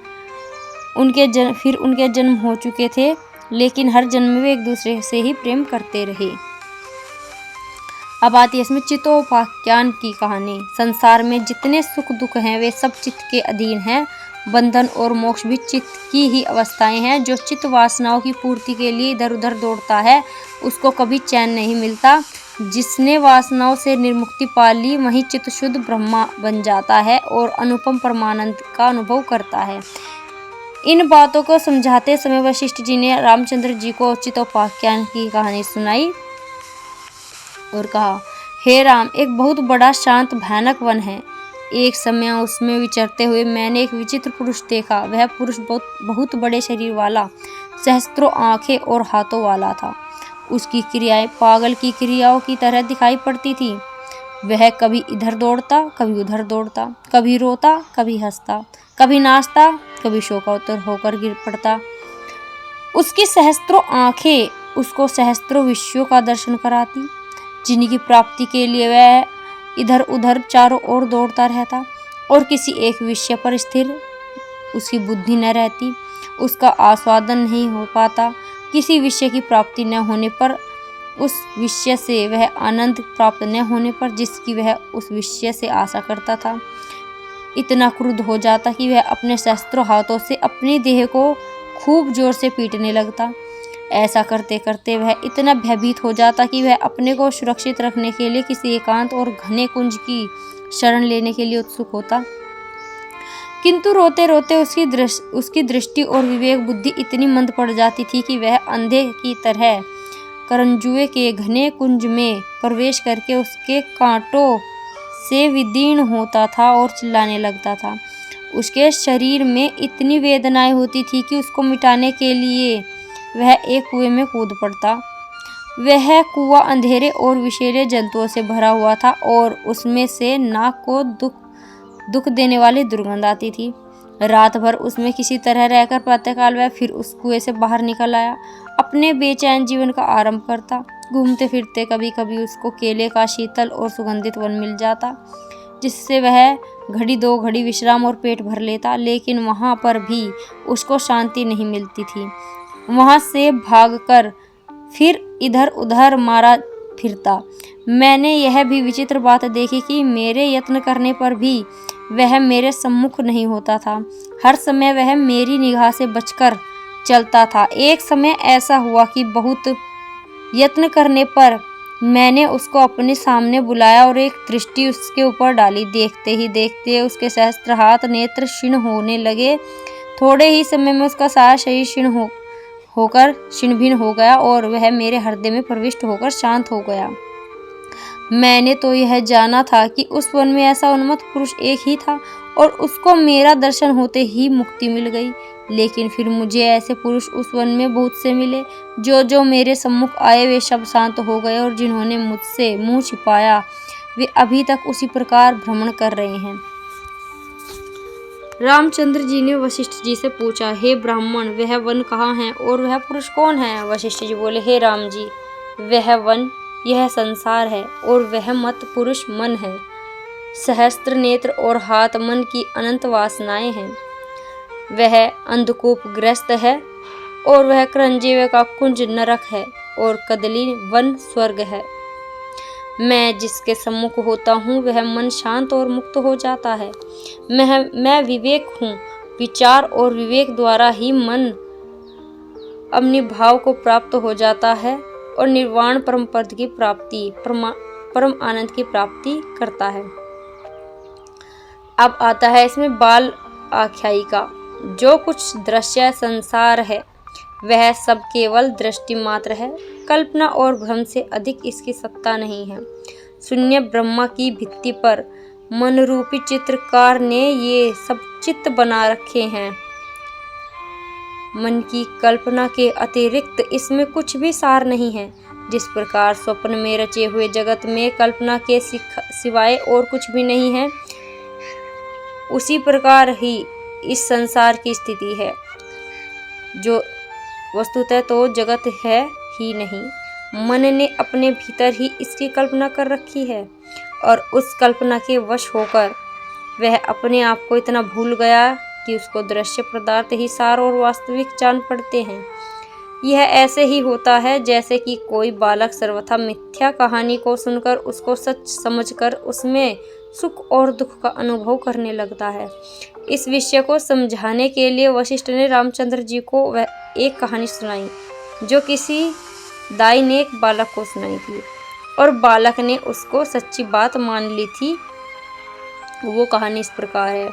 उनके जन्म हो चुके थे, लेकिन हर जन्म में वे एक दूसरे से ही प्रेम करते रहे। अब आती है इसमें चितोपाख्यान की कहानी। संसार में जितने सुख दुख हैं वे सब चित्त के अधीन हैं। बंधन और मोक्ष भी चित्त की ही अवस्थाएं हैं। जो चित्त वासनाओं की पूर्ति के लिए इधर उधर दौड़ता है उसको कभी चैन नहीं मिलता। जिसने वासनाओं से निर्मुक्ति पा ली वही चित्त शुद्ध ब्रह्मा बन जाता है और अनुपम परमानंद का अनुभव करता है। इन बातों को समझाते समय वशिष्ठ जी ने रामचंद्र जी को चितोपाख्यान की कहानी सुनाई और कहा, हे राम, एक बहुत बड़ा शांत भयानक वन है। एक समय उसमें विचरते हुए मैंने एक विचित्र पुरुष देखा। वह पुरुष बहुत बड़े शरीर वाला, सहस्त्रों आंखें और हाथों वाला था। उसकी क्रियाएं पागल की क्रियाओं की तरह दिखाई पड़ती थी। वह कभी इधर दौड़ता, कभी उधर दौड़ता, कभी रोता, कभी हंसता, कभी नाचता, कभी शोकातुर होकर गिर पड़ता। उसकी सहस्त्रों आंखें उसको सहस्त्रों विषयों का दर्शन कराती, जिनकी प्राप्ति के लिए वह इधर उधर चारों ओर दौड़ता रहता और किसी एक विषय पर स्थिर उसकी बुद्धि न रहती। उसका आस्वादन नहीं हो पाता। किसी विषय की प्राप्ति न होने पर, उस विषय से वह आनंद प्राप्त न होने पर जिसकी वह उस विषय से आशा करता था, इतना क्रुद्ध हो जाता कि वह अपने सहस्त्रों हाथों से अपनी देह को खूब जोर से पीटने लगता। ऐसा करते करते वह इतना भयभीत हो जाता कि वह अपने को सुरक्षित रखने के लिए किसी एकांत और घने कुंज की शरण लेने के लिए उत्सुक होता। किंतु रोते रोते उसकी दृष्टि और विवेक बुद्धि इतनी मंद पड़ जाती थी कि वह अंधे की तरह करंजुए के घने कुंज में प्रवेश करके उसके कांटों से विदीर्ण होता था और चिल्लाने लगता था। उसके शरीर में इतनी वेदनाएं होती थी कि उसको मिटाने के लिए वह एक कुएं में कूद पड़ता। वह कुआं अंधेरे और विषैले जंतुओं से भरा हुआ था और उसमें से नाक को दुख देने वाली दुर्गंध आती थी। रात भर उसमें किसी तरह रहकर प्रातःकाल वह फिर उस कुएं से बाहर निकल आया, अपने बेचैन जीवन का आरंभ करता। घूमते फिरते कभी कभी उसको केले का शीतल और सुगंधित वन मिल जाता, जिससे वह घड़ी दो घड़ी विश्राम और पेट भर लेता। लेकिन वहां पर भी उसको शांति नहीं मिलती थी। वहां से भागकर फिर इधर उधर मारा फिरता। मैंने यह भी विचित्र बात देखी कि मेरे यत्न करने पर भी वह मेरे सम्मुख नहीं होता था। हर समय वह मेरी निगाह से बचकर चलता था। एक समय ऐसा हुआ कि बहुत यत्न करने पर मैंने उसको अपने सामने बुलाया और एक दृष्टि उसके ऊपर डाली। देखते ही देखते उसके सहस्त्र हाथ नेत्र क्षीण होने लगे। थोड़े ही समय में उसका सारा शरीर होकर छिन्न भिन्न हो गया और वह मेरे हृदय में प्रविष्ट होकर शांत हो गया। मैंने तो यह जाना था कि उस वन में ऐसा उन्मत्त पुरुष एक ही था और उसको मेरा दर्शन होते ही मुक्ति मिल गई। लेकिन फिर मुझे ऐसे पुरुष उस वन में बहुत से मिले। जो मेरे सम्मुख आए वे सब शांत हो गए और जिन्होंने मुझसे मुंह छिपाया वे अभी तक उसी प्रकार भ्रमण कर रहे हैं। रामचंद्र जी ने वशिष्ठ जी से पूछा, हे ब्राह्मण, वह वन कहाँ है और वह पुरुष कौन है? वशिष्ठ जी बोले, हे राम जी, वह वन यह संसार है और वह मत पुरुष मन है। सहस्त्र नेत्र और हाथ मन की अनंत वासनाएं हैं। वह अंधकूपग्रस्त है और वह करंजीवे का कुंज नरक है और कदली वन स्वर्ग है। मैं जिसके सम्मुख होता हूँ वह मन शांत और मुक्त हो जाता है। मैं विवेक हूँ। विचार और विवेक द्वारा ही मन अपने भाव को प्राप्त हो जाता है और निर्वाण परम पद की प्राप्ति, परम आनंद की प्राप्ति करता है। अब आता है इसमें बाल आख्यायिका। जो कुछ दृश्य संसार है वह सब केवल दृष्टि मात्र है। कल्पना और भ्रम से अधिक इसकी सत्ता नहीं है। शून्य ब्रह्मा की भित्ति पर मन रूपी चित्रकार ने ये सब चित्र बना रखे हैं। मन की कल्पना के अतिरिक्त इसमें कुछ भी सार नहीं है। जिस प्रकार स्वप्न में रचे हुए जगत में कल्पना के सिवाय और कुछ भी नहीं है, उसी प्रकार ही इस संसार की स्थिति है, जो वस्तुतः तो जगत है ही नहीं। मन ने अपने भीतर ही इसकी कल्पना कर रखी है और उस कल्पना के वश होकर वह अपने आप को इतना भूल गया कि उसको दृश्य पदार्थ ही सार और वास्तविक जान पड़ते हैं। यह ऐसे ही होता है जैसे कि कोई बालक सर्वथा मिथ्या कहानी को सुनकर उसको सच समझकर उसमें सुख और दुख का अनुभव करने लगता है। इस विषय को समझाने के लिए वशिष्ठ ने रामचंद्र जी को वह एक कहानी सुनाई जो किसी दाई ने एक बालक को सुनाई थी और बालक ने उसको सच्ची बात मान ली थी। वो कहानी इस प्रकार है।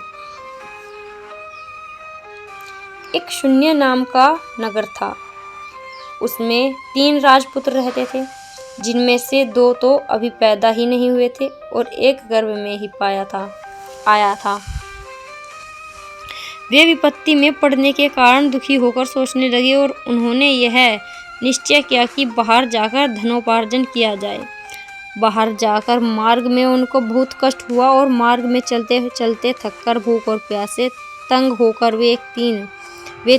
एक शून्य नाम का नगर था। उसमें 3 राजपुत्र रहते थे, जिनमें से 2 तो अभी पैदा ही नहीं हुए थे और एक गर्भ में ही आया था। वे विपत्ति में पड़ने के कारण दुखी होकर सोचने लगे और उन्होंने यह निश्चय किया कि बाहर जाकर धनोपार्जन किया जाए। बाहर जाकर मार्ग में उनको बहुत कष्ट हुआ और मार्ग में चलते चलते थककर भूख और प्यास से तंग होकर वे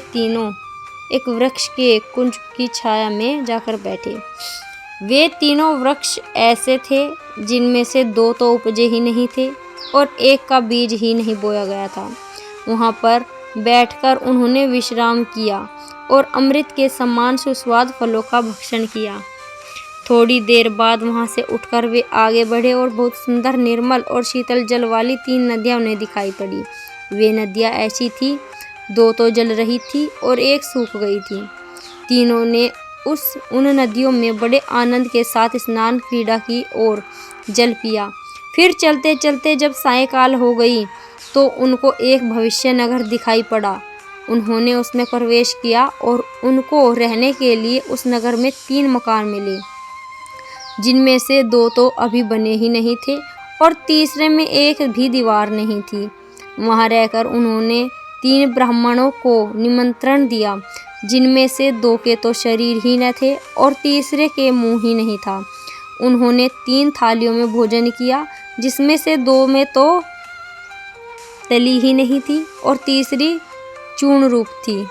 तीनों एक वृक्ष के कुंज की छाया में जाकर बैठे। वे तीनों वृक्ष ऐसे थे जिनमें से 2 तो उपजे ही नहीं थे और एक का बीज ही नहीं बोया गया था। वहाँ पर बैठकर उन्होंने विश्राम किया और अमृत के समान सुस्वाद फलों का भक्षण किया। थोड़ी देर बाद वहाँ से उठकर वे आगे बढ़े और बहुत सुंदर निर्मल और शीतल जल वाली 3 नदियाँ उन्हें दिखाई पड़ी। वे नदियाँ ऐसी थी, 2 तो जल रही थी और एक सूख गई थी। तीनों ने उन नदियों में बड़े आनंद के साथ स्नान क्रीड़ा की और जल पिया। फिर चलते चलते जब सायंकाल हो गई तो उनको एक भविष्य नगर दिखाई पड़ा। उन्होंने उसमें प्रवेश किया और उनको रहने के लिए उस नगर में 3 मकान मिले, जिनमें से 2 तो अभी बने ही नहीं थे और तीसरे में एक भी दीवार नहीं थी। वहाँ रहकर उन्होंने 3 ब्राह्मणों को निमंत्रण दिया, जिनमें से 2 के तो शरीर ही न थे और तीसरे के मुंह ही नहीं था। उन्होंने 3 थालियों में भोजन किया, जिसमें से 2 में तो तली ही नहीं थी और तीसरी चूर्ण रूप थी।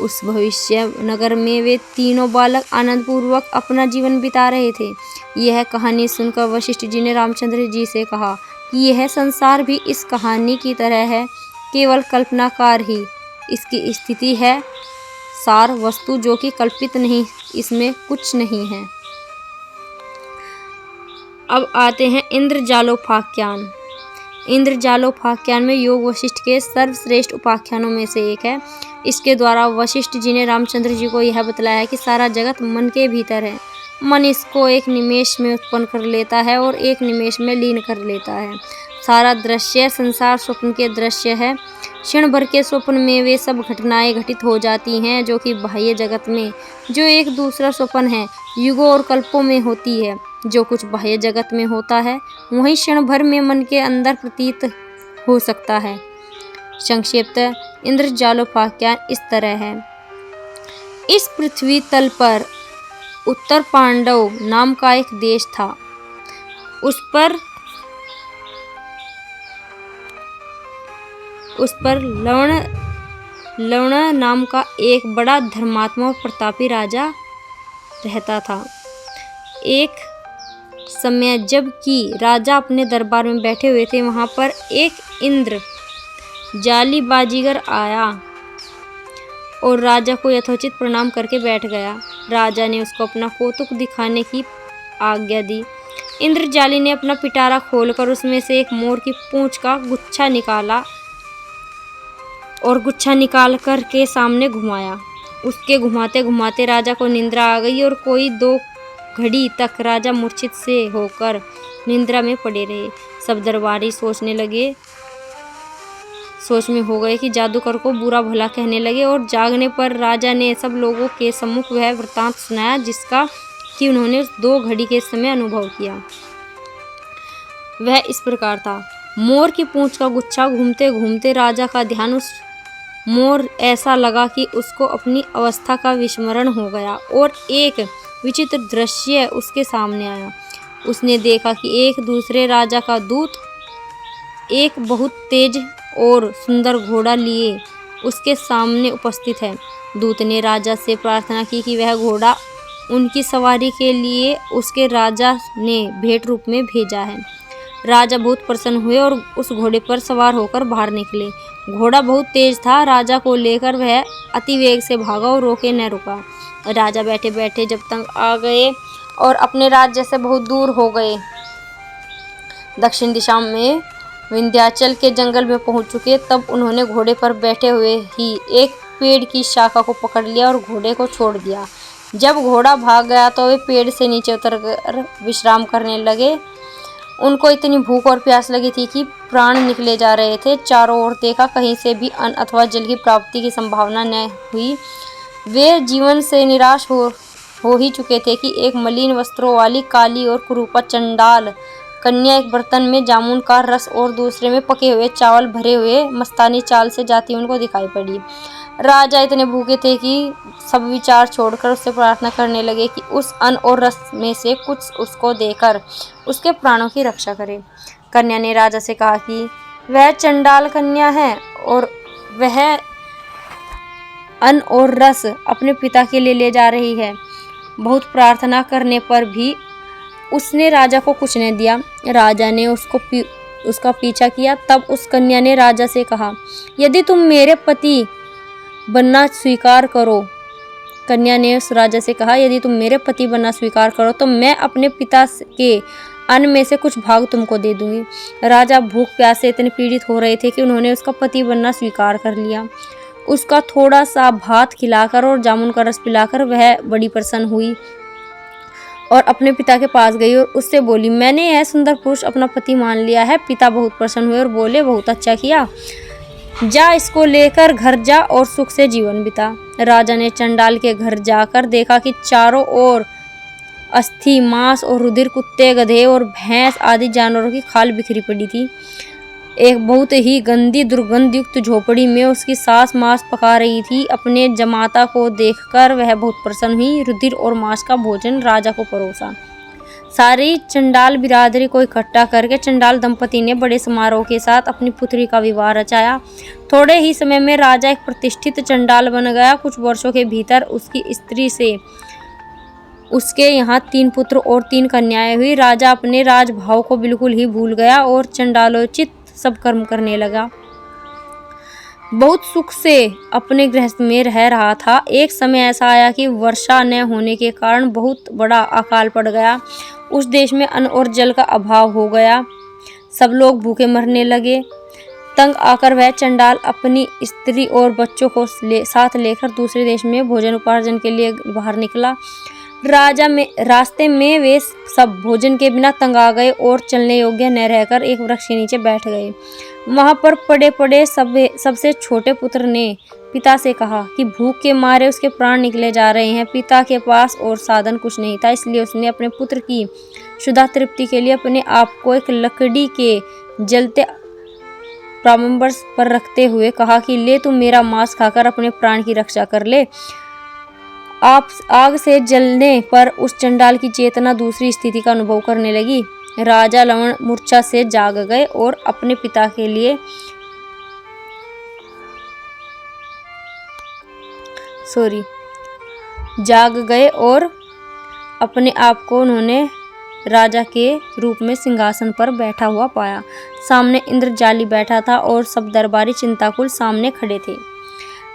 उस भविष्य नगर में वे तीनों बालक आनंदपूर्वक अपना जीवन बिता रहे थे। यह कहानी सुनकर वशिष्ठ जी ने रामचंद्र जी से कहा कि यह संसार भी इस कहानी की तरह है, केवल कल्पनाकार ही इसकी स्थिति है, सार वस्तु जो कि कल्पित नहीं, इसमें कुछ नहीं है। अब आते हैं इंद्रजालोपाख्यान। इंद्रजालोपाख्यान में योग वशिष्ठ के सर्वश्रेष्ठ उपाख्यानों में से एक है। इसके द्वारा वशिष्ठ जी ने रामचंद्र जी को यह बतलाया है कि सारा जगत मन के भीतर है। मन इसको एक निमेष में उत्पन्न कर लेता है और एक निमेष में लीन कर लेता है। सारा दृश्य संसार स्वप्न के दृश्य है। क्षण भर के स्वप्न में वे सब घटनाएं घटित हो जाती हैं जो कि बाह्य जगत में जो एक दूसरा स्वप्न है युगों और कल्पों में होती है। जो कुछ बाह्य जगत में होता है वही क्षण भर में मन के अंदर प्रतीत हो सकता है। संक्षिप्त इंद्रजालोपाख्यान इस तरह है। इस पृथ्वी तल पर उत्तर पांडव नाम का एक देश था। उस पर लवण नाम का एक बड़ा धर्मात्मा और प्रतापी राजा रहता था। एक समय जब कि राजा अपने दरबार में बैठे हुए थे, वहाँ पर एक इंद्र जाली बाजीगर आया और राजा को यथोचित प्रणाम करके बैठ गया। राजा ने उसको अपना कौतुक दिखाने की आज्ञा दी। इंद्रजाली ने अपना पिटारा खोलकर उसमें से एक मोर की पूंछ का गुच्छा निकाला और गुच्छा निकाल कर के सामने घुमाया। उसके घुमाते घुमाते राजा को निंद्रा आ गई और कोई 2 घड़ी तक राजा मूर्छित से होकर निंद्रा में पड़े रहे। सब दरबारी सोच में हो गए कि जादूगर को बुरा भला कहने लगे और जागने पर राजा ने सब लोगों के सम्मुख वह वृत्तांत सुनाया जिसका कि उन्होंने उस 2 घड़ी के समय अनुभव किया। वह इस प्रकार था। मोर की पूंछ का गुच्छा घूमते घूमते राजा का ध्यान उस मोर ऐसा लगा कि उसको अपनी अवस्था का विस्मरण हो गया और एक विचित्र दृश्य उसके सामने आया। उसने देखा कि एक दूसरे राजा का दूत एक बहुत तेज और सुंदर घोड़ा लिए उसके सामने उपस्थित है। दूत ने राजा से प्रार्थना की कि वह घोड़ा उनकी सवारी के लिए उसके राजा ने भेंट रूप में भेजा है। राजा बहुत प्रसन्न हुए और उस घोड़े पर सवार होकर बाहर निकले। घोड़ा बहुत तेज था। राजा को लेकर वह अति वेग से भागा और रोके न रुका। राजा बैठे बैठे जब तक आ गए और अपने राज्य से बहुत दूर हो गए, दक्षिण दिशा में विंध्याचल के जंगल में पहुंच चुके, तब उन्होंने घोड़े पर बैठे हुए ही एक पेड़ की शाखा को पकड़ लिया और घोड़े को छोड़ दिया। जब घोड़ा भाग गया तो वे पेड़ से नीचे उतरकर विश्राम करने लगे। उनको इतनी भूख और प्यास लगी थी कि प्राण निकले जा रहे थे। चारों ओर देखा, कहीं से भी अन्न अथवा जल की प्राप्ति की संभावना न हुई। वे जीवन से निराश हो ही चुके थे कि एक मलिन वस्त्रों वाली काली और कुरूपा चंडाल कन्या एक बर्तन में जामुन का रस और दूसरे में पके हुए चावल भरे हुए मस्तानी चाल से जाती उनको दिखाई पड़ी। राजा इतने भूखे थे कि सब विचार छोड़कर उससे प्रार्थना करने लगे कि उस अन्न और रस में से कुछ उसको देकर उसके प्राणों की रक्षा करे। कन्या ने राजा से कहा कि वह चंडाल कन्या है और वह अन्न और रस अपने पिता के लिए ले जा रही है। बहुत प्रार्थना करने पर भी उसने राजा को कुछ नहीं दिया। राजा ने उसका पीछा किया। तब उस कन्या ने राजा से कहा, यदि तुम मेरे पति बनना स्वीकार करो, कन्या ने उस राजा से कहा, यदि तुम मेरे पति बनना स्वीकार करो तो मैं अपने पिता के अन्न में से कुछ भाग तुमको दे दूंगी। राजा भूख प्यास से इतने पीड़ित हो रहे थे कि उन्होंने उसका पति बनना स्वीकार कर लिया। उसका थोड़ा सा भात खिलाकर और जामुन का रस पिलाकर वह बड़ी प्रसन्न हुई और अपने पिता के पास गई और उससे बोली, मैंने यह सुंदर पुरुष अपना पति मान लिया है। पिता बहुत प्रसन्न हुए और बोले, बहुत अच्छा किया, जा इसको लेकर घर जा और सुख से जीवन बिता। राजा ने चंडाल के घर जाकर देखा कि चारों ओर अस्थि, मांस और रुधिर, कुत्ते, गधे और भैंस आदि जानवरों की खाल बिखरी पड़ी थी। एक बहुत ही गंदी दुर्गंध युक्त झोपड़ी में उसकी सास मांस पका रही थी। अपने जमाता को देखकर वह बहुत प्रसन्न हुई। रुधिर और मांस का भोजन राजा को परोसा। सारी चंडाल बिरादरी को इकट्ठा करके चंडाल दंपति ने बड़े समारोह के साथ अपनी पुत्री का विवाह रचाया। थोड़े ही समय में राजा एक प्रतिष्ठित चंडाल बन गया। कुछ वर्षों के भीतर उसकी स्त्री से उसके यहाँ 3 पुत्र और 3 कन्याएं हुई। राजा अपने राजभाव को बिल्कुल ही भूल गया और चंडालोचित सब कर्म करने लगा। बहुत सुख से अपने गृहस्थ में रह रहा था। एक समय ऐसा आया कि वर्षा न होने के कारण बहुत बड़ा अकाल पड़ गया। उस देश में अन्न और जल का अभाव हो गया। सब लोग भूखे मरने लगे। तंग आकर वह चंडाल अपनी स्त्री और बच्चों को साथ लेकर दूसरे देश में भोजन उपार्जन के लिए बाहर निकला। रास्ते में वे सब भोजन के बिना तंग आ गए और चलने योग्य न रहकर एक वृक्ष के नीचे बैठ गए। वहां पर पड़े पड़े सबसे छोटे पुत्र ने पिता से कहा कि भूख के मारे उसके प्राण निकले जा रहे हैं। पिता के पास और साधन कुछ नहीं था, इसलिए उसने अपने पुत्र की क्षुधा तृप्ति के लिए अपने आप को एक लकड़ी के जलते प्रारंभ पर रखते हुए कहा कि ले तू मेरा मांस खाकर अपने प्राण की रक्षा कर ले। आप आग से जलने पर उस चंडाल की चेतना दूसरी स्थिति का अनुभव करने लगी। राजा लवण मूर्छा से जाग गए और अपने पिता के लिए अपने आप को उन्होंने राजा के रूप में सिंहासन पर बैठा हुआ पाया। सामने इंद्रजाली बैठा था और सब दरबारी चिंताकुल सामने खड़े थे।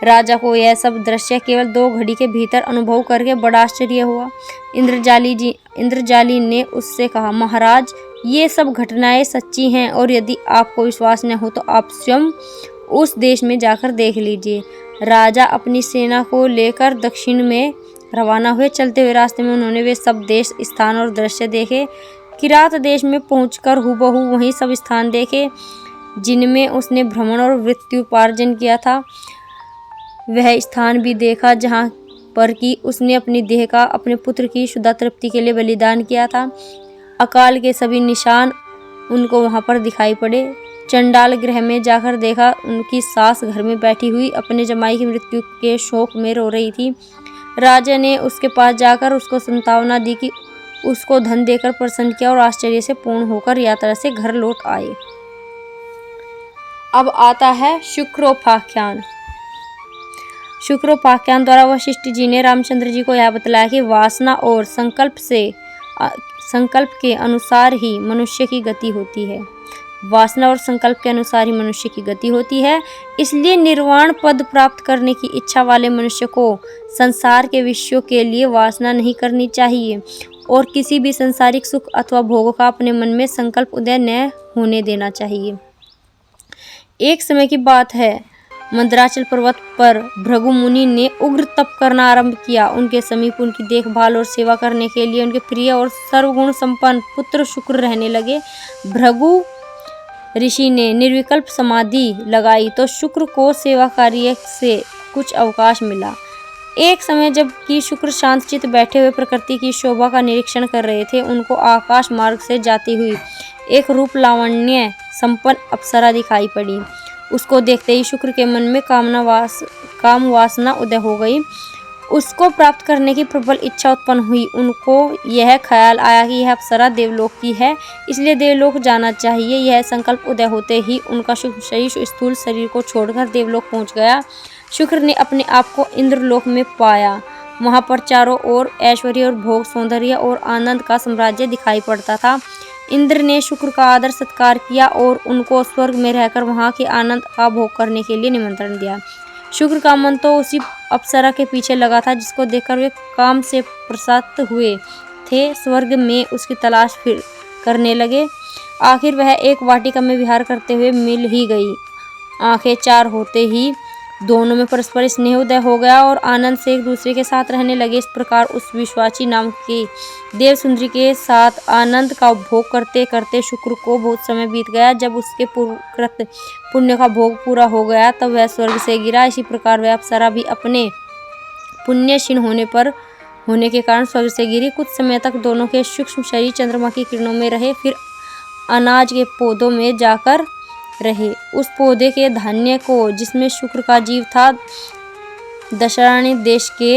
राजा को यह सब दृश्य केवल 2 घड़ी के भीतर अनुभव करके बड़ा आश्चर्य हुआ। इंद्रजाली ने उससे कहा, महाराज, ये सब घटनाएं सच्ची हैं और यदि आपको विश्वास न हो तो आप स्वयं उस देश में जाकर देख लीजिए। राजा अपनी सेना को लेकर दक्षिण में रवाना हुए। चलते हुए रास्ते में उन्होंने वे सब देश, स्थान और दृश्य देखे। किरात देश में पहुंचकर हुबहू वही सब स्थान देखे जिनमें उसने भ्रमण और वृत्त्युपार्जन किया था। वह स्थान भी देखा जहाँ पर कि उसने अपनी देह का अपने पुत्र की क्षुधा तृप्ति के लिए बलिदान किया था। अकाल के सभी निशान उनको वहाँ पर दिखाई पड़े। चंडाल गृह में जाकर देखा, उनकी सास घर में बैठी हुई अपने जमाई की मृत्यु के शोक में रो रही थी। राजा ने उसके पास जाकर उसको सांत्वना दी कि उसको धन देकर प्रसन्न किया और आश्चर्य से पूर्ण होकर यात्रा से घर लौट आए। अब आता है शुक्रोपाख्यान। शुक्रोपाख्यान द्वारा वशिष्ठ जी ने रामचंद्र जी को यह बतलाया कि वासना और संकल्प के अनुसार ही मनुष्य की गति होती है। वासना और संकल्प के अनुसार ही मनुष्य की गति होती है। इसलिए निर्वाण पद प्राप्त करने की इच्छा वाले मनुष्य को संसार के विषयों के लिए वासना नहीं करनी चाहिए और किसी भी संसारिक सुख अथवा भोग का अपने मन में संकल्प उदय न होने देना चाहिए। एक समय की बात है, मंदराचल पर्वत पर भृगु मुनि ने उग्र तप करना आरंभ किया। उनके समीप उनकी देखभाल और सेवा करने के लिए उनके प्रिय और सर्वगुण संपन्न पुत्र शुक्र रहने लगे। भृगु ऋषि ने निर्विकल्प समाधि लगाई तो शुक्र को सेवा कार्य से कुछ अवकाश मिला। एक समय जबकि शुक्र शांत चित्त बैठे हुए प्रकृति की शोभा का निरीक्षण कर रहे थे, उनको आकाश मार्ग से जाती हुई एक रूप लावण्य संपन्न अप्सरा दिखाई पड़ी। उसको देखते ही शुक्र के मन में काम वासना उदय हो गई। उसको प्राप्त करने की प्रबल इच्छा उत्पन्न हुई। उनको यह ख्याल आया कि यह अप्सरा देवलोक की है, इसलिए देवलोक जाना चाहिए। यह संकल्प उदय होते ही उनका स्थूल शरीर को छोड़कर देवलोक पहुंच गया। शुक्र ने अपने आप को इंद्रलोक में पाया। वहां पर चारों ओर ऐश्वर्य और भोग, सौंदर्य और आनंद का साम्राज्य दिखाई पड़ता था। इंद्र ने शुक्र का आदर सत्कार किया और उनको स्वर्ग में रहकर वहां के आनंद का भोग करने के लिए निमंत्रण दिया। शुक्र का मन तो उसी अप्सरा के पीछे लगा था जिसको देखकर वे काम से प्रसन्न हुए थे। स्वर्ग में उसकी तलाश फिर करने लगे। आखिर वह एक वाटिका में विहार करते हुए मिल ही गई। आंखें चार होते ही दोनों में परस्पर स्नेह उदय हो गया और आनंद से एक दूसरे के साथ रहने लगे। इस प्रकार उस विश्वाची नाम की देव सुंदरी के साथ आनंद का उपभोग करते करते शुक्र को बहुत समय बीत गया। जब उसके पूर्वकृत पुण्य का भोग पूरा हो गया तब वह स्वर्ग से गिरा। इसी प्रकार वह अप्सरा भी अपने पुण्य क्षीण होने के कारण स्वर्ग से गिरी। कुछ समय तक दोनों के सूक्ष्म शरीर चंद्रमा की किरणों में रहे, फिर अनाज के पौधों में जाकर रहे। उस पौधे के धान्य को जिसमें शुक्र का जीव था दशरणी देश के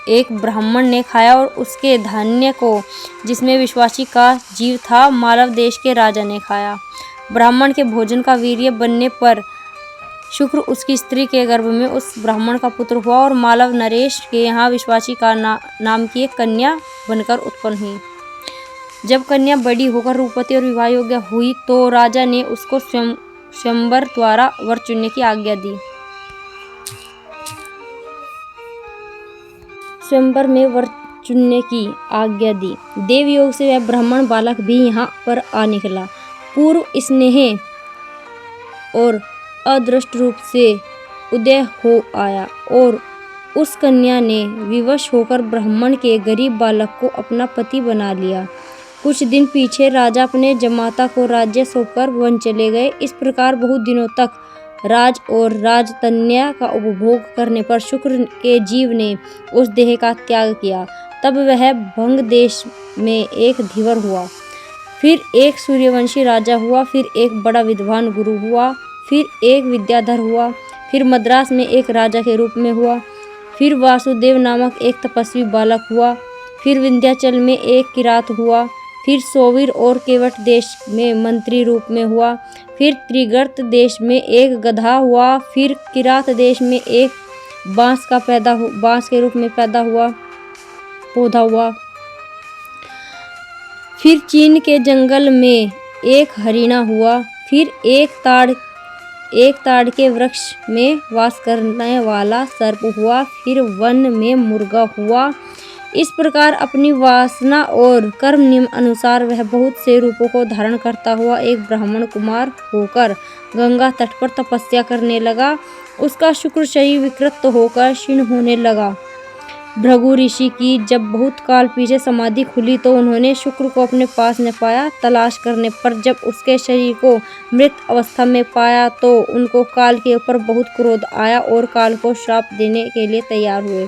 एक ब्राह्मण ने खाया और उसके धान्य को जिसमें विश्वासी का जीव था मालव देश के राजा ने खाया। ब्राह्मण के भोजन का वीर्य बनने पर शुक्र उसकी स्त्री के गर्भ में उस ब्राह्मण का पुत्र हुआ और मालव नरेश के यहाँ विश्वासी का नाम की एक कन्या बनकर उत्पन्न हुई। जब कन्या बड़ी होकर रूपवती और विवाह योग्य हुई तो राजा ने उसको स्वयंवर द्वारा वर चुनने की आज्ञा दी। स्वयंवर में वर चुनने की आज्ञा दी। देव योग से वह ब्राह्मण बालक भी यहाँ पर आ निकला। पूर्व स्नेह और अदृष्ट रूप से उदय हो आया और उस कन्या ने विवश होकर ब्राह्मण के गरीब बालक को अपना पति बना लिया। कुछ दिन पीछे राजा अपने जमाता को राज्य सौंपकर वन चले गए। इस प्रकार बहुत दिनों तक राज और राजकन्या का उपभोग करने पर शुक्र के जीव ने उस देह का त्याग किया। तब वह भंग देश में एक धीवर हुआ, फिर एक सूर्यवंशी राजा हुआ, फिर एक बड़ा विद्वान गुरु हुआ, फिर एक विद्याधर हुआ, फिर मद्रास में एक राजा के रूप में हुआ, फिर वासुदेव नामक एक तपस्वी बालक हुआ, फिर विंध्याचल में एक किरात हुआ, फिर सोवीर और केवट देश में मंत्री रूप में हुआ, फिर त्रिगर्त देश में एक गधा हुआ, फिर किरात देश में एक बांस के रूप में पौधा हुआ, फिर चीन के जंगल में एक हरिणा हुआ, फिर एक ताड़ के वृक्ष में वास करने वाला सर्प हुआ, फिर वन में मुर्गा हुआ। इस प्रकार अपनी वासना और कर्म नियम अनुसार वह बहुत से रूपों को धारण करता हुआ एक ब्राह्मण कुमार होकर गंगा तट पर तपस्या करने लगा। उसका शुक्र शरीर विकृत होकर क्षीण होने लगा। भृगु ऋषि की जब बहुत काल पीछे समाधि खुली तो उन्होंने शुक्र को अपने पास न पाया। तलाश करने पर जब उसके शरीर को मृत अवस्था में पाया तो उनको काल के ऊपर बहुत क्रोध आया और काल को श्राप देने के लिए तैयार हुए।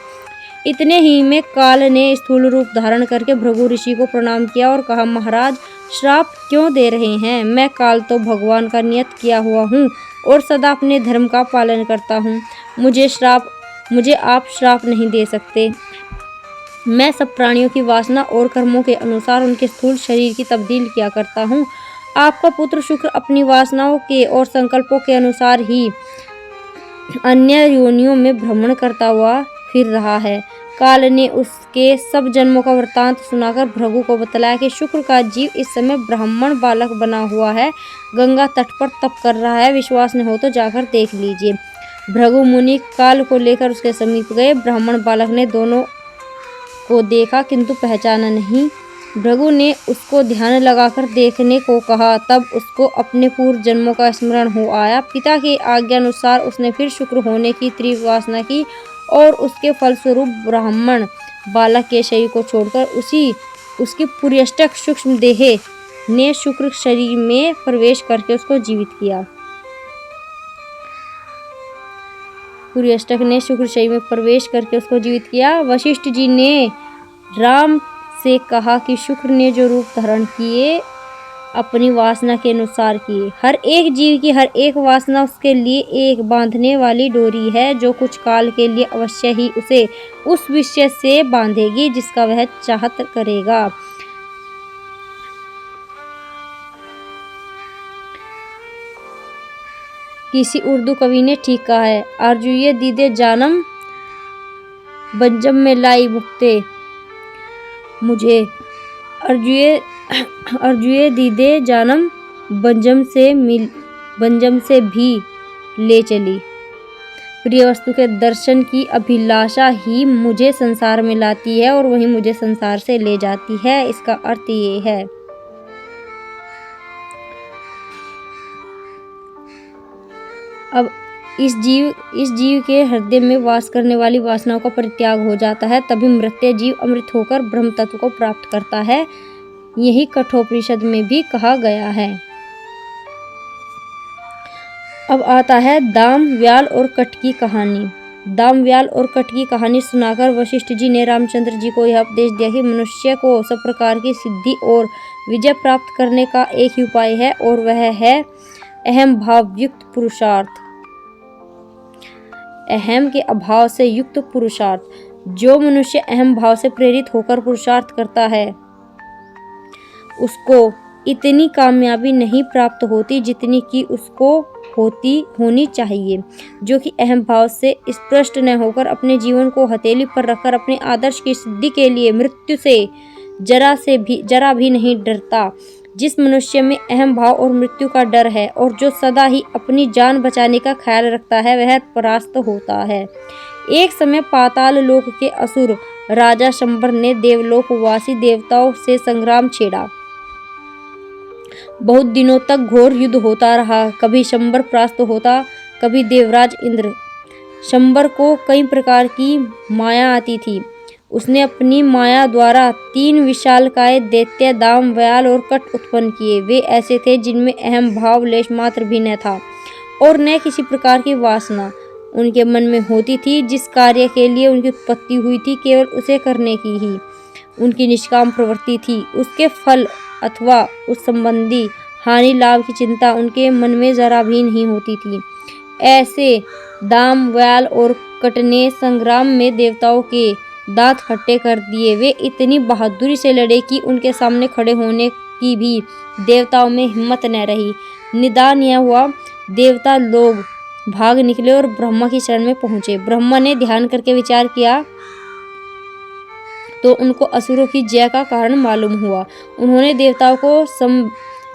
इतने ही में काल ने स्थूल रूप धारण करके भृगु ऋषि को प्रणाम किया और कहा, महाराज श्राप क्यों दे रहे हैं? मैं काल तो भगवान का नियत किया हुआ हूँ और सदा अपने धर्म का पालन करता हूँ। मुझे आप श्राप नहीं दे सकते। मैं सब प्राणियों की वासना और कर्मों के अनुसार उनके स्थूल शरीर की तब्दील किया करता हूँ। आपका पुत्र शुक्र अपनी वासनाओं के और संकल्पों के अनुसार ही अन्य योनियों में भ्रमण करता हुआ फिर रहा है। काल ने उसके सब जन्मों का वृत्तांत सुनाकर भृगु को बतलाया कि शुक्र का जीव इस समय ब्राह्मण बालक बना हुआ है, गंगा तट पर तप कर रहा है। विश्वास न हो तो जाकर देख लीजिए। भृगु मुनि काल को लेकर उसके समीप गए। ब्राह्मण बालक ने दोनों को देखा किंतु पहचाना नहीं। भृगु ने उसको ध्यान लगाकर देखने को कहा, तब उसको अपने पूर्व जन्मों का स्मरण हो आया। पिता की आज्ञा अनुसार उसने फिर शुक्र होने की तीव्र वासना की और उसके फलस्वरूप ब्राह्मण बालक के शरीर को छोड़कर उसकी पुर्यष्टक सूक्ष्म देह ने शुक्र शरीर में प्रवेश करके उसको जीवित किया। पुर्यष्टक ने शुक्र शरीर में प्रवेश करके उसको जीवित किया। वशिष्ठ जी ने राम से कहा कि शुक्र ने जो रूप धारण किए अपनी वासना के अनुसार किए। हर एक जीव की हर एक वासना उसके लिए एक बांधने वाली डोरी है, जो कुछ काल के लिए अवश्य ही उसे उस विषय से बांधेगी जिसका वह चाहत करेगा। किसी उर्दू कवि ने ठीक कहा है, आरजुए दीदे जानम बंजम में लाई मुक्ते मुझे। अर्जुए दीदे जानम बंजम से भी ले चली। प्रिय वस्तु के दर्शन की अभिलाषा ही मुझे संसार में लाती है और वही मुझे संसार से ले जाती है। इसका अर्थ ये है। अब इस जीव के हृदय में वास करने वाली वासनाओं का परित्याग हो जाता है, तभी मृत्य जीव अमृत होकर ब्रह्म तत्व को प्राप्त करता है। यही कठोपनिषद में भी कहा गया है। अब आता है दाम व्याल और कट की कहानी। दाम व्याल और कट की कहानी सुनाकर वशिष्ठ जी ने रामचंद्र जी को यह उपदेश दिया कि मनुष्य को सब प्रकार की सिद्धि और विजय प्राप्त करने का एक ही उपाय है और वह है अहम भाव युक्त पुरुषार्थ। अहम के अभाव से युक्त पुरुषार्थ। जो मनुष्य अहम भाव से प्रेरित होकर पुरुषार्थ करता है उसको इतनी कामयाबी नहीं प्राप्त होती जितनी कि उसको होनी चाहिए। जो कि अहम भाव से स्पृष्ट न होकर अपने जीवन को हथेली पर रखकर अपने आदर्श की सिद्धि के लिए मृत्यु से जरा भी नहीं डरता। जिस मनुष्य में अहम भाव और मृत्यु का डर है और जो सदा ही अपनी जान बचाने का ख्याल रखता है वह परास्त होता है। एक समय पाताल लोक के असुर राजा शंबर ने देवलोकवासी देवताओं से संग्राम छेड़ा। बहुत दिनों तक घोर युद्ध होता रहा। कभी शंबर परास्त होता, कभी देवराज इंद्र। शंबर को कई प्रकार की माया आती थी। उसने अपनी माया द्वारा 3 विशालकाय दैत्य दाम व्याल और कट उत्पन्न किए। वे ऐसे थे जिनमें अहम भाव लेश मात्र भी न था और न किसी प्रकार की वासना उनके मन में होती थी। जिस कार्य के लिए उनकी उत्पत्ति हुई थी केवल उसे करने की ही उनकी निष्काम प्रवृत्ति थी। उसके फल अथवा उस संबंधी हानि लाभ की चिंता उनके मन में जरा भी नहीं होती थी। ऐसे दाम व्याल और कट ने संग्राम में देवताओं के दांत खट्टे कर दिए। वे इतनी बहादुरी से लड़े कि उनके सामने खड़े होने की भी देवताओं में हिम्मत न रही। निदान यह हुआ, देवता लोग भाग निकले और ब्रह्मा की शरण में पहुंचे। ब्रह्मा ने ध्यान करके विचार किया तो उनको असुरों की जय का कारण मालूम हुआ। उन्होंने देवताओं को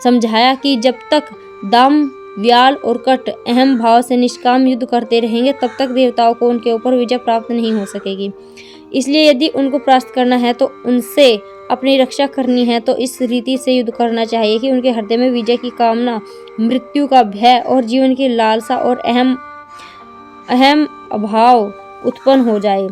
समझाया कि जब तक दाम व्याल और कट अहम भाव से निष्काम युद्ध करते रहेंगे तब तक देवताओं को उनके ऊपर विजय प्राप्त नहीं हो सकेगी। इसलिए यदि उनको परास्त करना है तो उनसे अपनी रक्षा करनी है तो इस रीति से युद्ध करना चाहिए कि उनके हृदय में विजय की कामना, मृत्यु का भय और जीवन की लालसा और अहम भाव उत्पन्न हो जाए।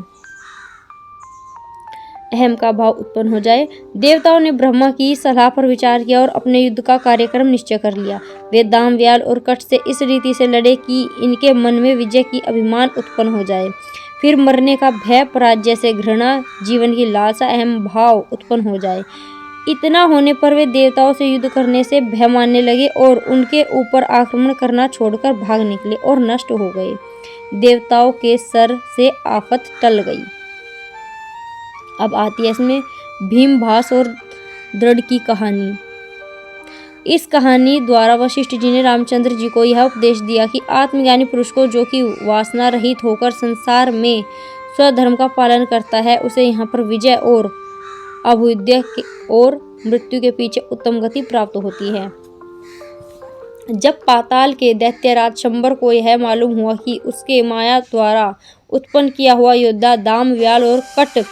अहम का भाव उत्पन्न हो जाए। देवताओं ने ब्रह्मा की सलाह पर विचार किया और अपने युद्ध का कार्यक्रम निश्चय कर लिया। वे दाम व्याल और कट से इस रीति से लड़े कि इनके मन में विजय की अभिमान उत्पन्न हो जाए। फिर मरने का भय, पराजय से घृणा, जीवन की लालसा, अहम भाव उत्पन्न हो जाए। इतना होने पर वे देवताओं से युद्ध करने से भय मानने लगे और उनके ऊपर आक्रमण करना छोड़कर भाग निकले और नष्ट हो गए। देवताओं के सर से आफत टल गई। अब आती है इसमें भीम भास और दृढ़ की कहानी। इस कहानी द्वारा वशिष्ठ जी ने रामचंद्र जी को यह उपदेश दिया कि आत्मज्ञानी पुरुष को, जो कि वासना रहित होकर संसार में स्वधर्म का पालन करता है, उसे यहाँ पर विजय और अभ्युदय और मृत्यु के पीछे उत्तम गति प्राप्त होती है। जब पाताल के दैत्यराज शंबर को यह मालूम हुआ कि उसके माया द्वारा उत्पन्न किया हुआ योद्धा दाम, व्याल और कट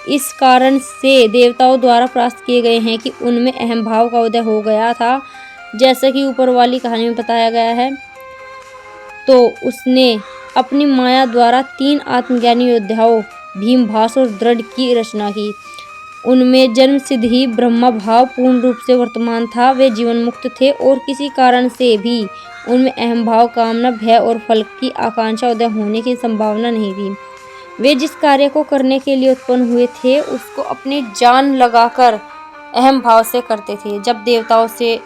इस कारण से देवताओं द्वारा परास्त किए गए हैं कि उनमें अहम भाव का उदय हो गया था, जैसा कि ऊपर वाली कहानी में बताया गया है, तो उसने अपनी माया द्वारा 3 आत्मज्ञानी योद्धाओं भीमभास और दृढ़ की रचना की। उनमें जन्म सिद्ध ही ब्रह्मा भाव पूर्ण रूप से वर्तमान था। वे जीवन मुक्त थे और किसी कारण से भी उनमें अहम भाव, कामना, भय और फल की आकांक्षा उदय होने की संभावना नहीं थी। वे जिस कार्य को करने के लिए उत्पन्न हुए थे उसको अपनी जान लगाकर अहम भाव से करते थे। जब देवताओं से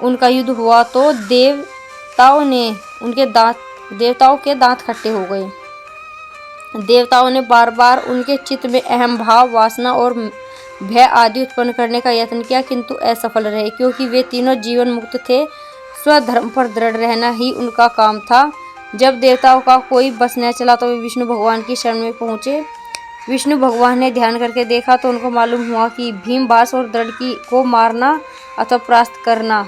उनका युद्ध हुआ तो देवताओं के दांत खट्टे हो गए। देवताओं ने बार बार उनके चित्त में अहम भाव, वासना और भय आदि उत्पन्न करने का यत्न किया, किंतु असफल रहे, क्योंकि वे तीनों जीवन मुक्त थे। स्वधर्म पर दृढ़ रहना ही उनका काम था। जब देवताओं का कोई बस न चला तो वे विष्णु भगवान की शरण में पहुंचे। विष्णु भगवान ने ध्यान करके देखा तो उनको मालूम हुआ कि भीमबास और दृढ़ को मारना अथवा परास्त करना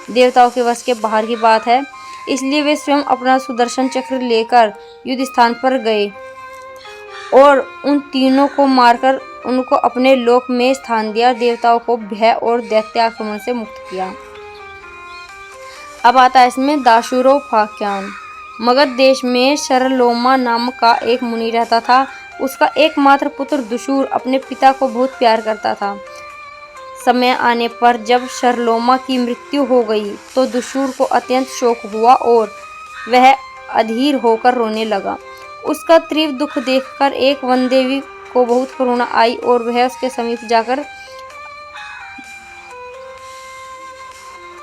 देवताओं के वश के बाहर की बात है। इसलिए वे स्वयं अपना सुदर्शन चक्र लेकर युद्ध स्थान पर गए और उन तीनों को मारकर उनको अपने लोक में स्थान दिया, देवताओं को भय और दैत्य आक्रमण से मुक्त किया। अब आता है इसमें दाशुरोपाख्यान। मगध देश में शरलोमा नामक का एक मुनि रहता था। उसका एकमात्र पुत्र दुशूर अपने पिता को बहुत प्यार करता था। समय आने पर जब शरलोमा की मृत्यु हो गई तो दुशूर को अत्यंत शोक हुआ और वह अधीर होकर रोने लगा। उसका तीव्र दुख देखकर एक वन देवी को बहुत करुणा आई और वह उसके समीप जाकर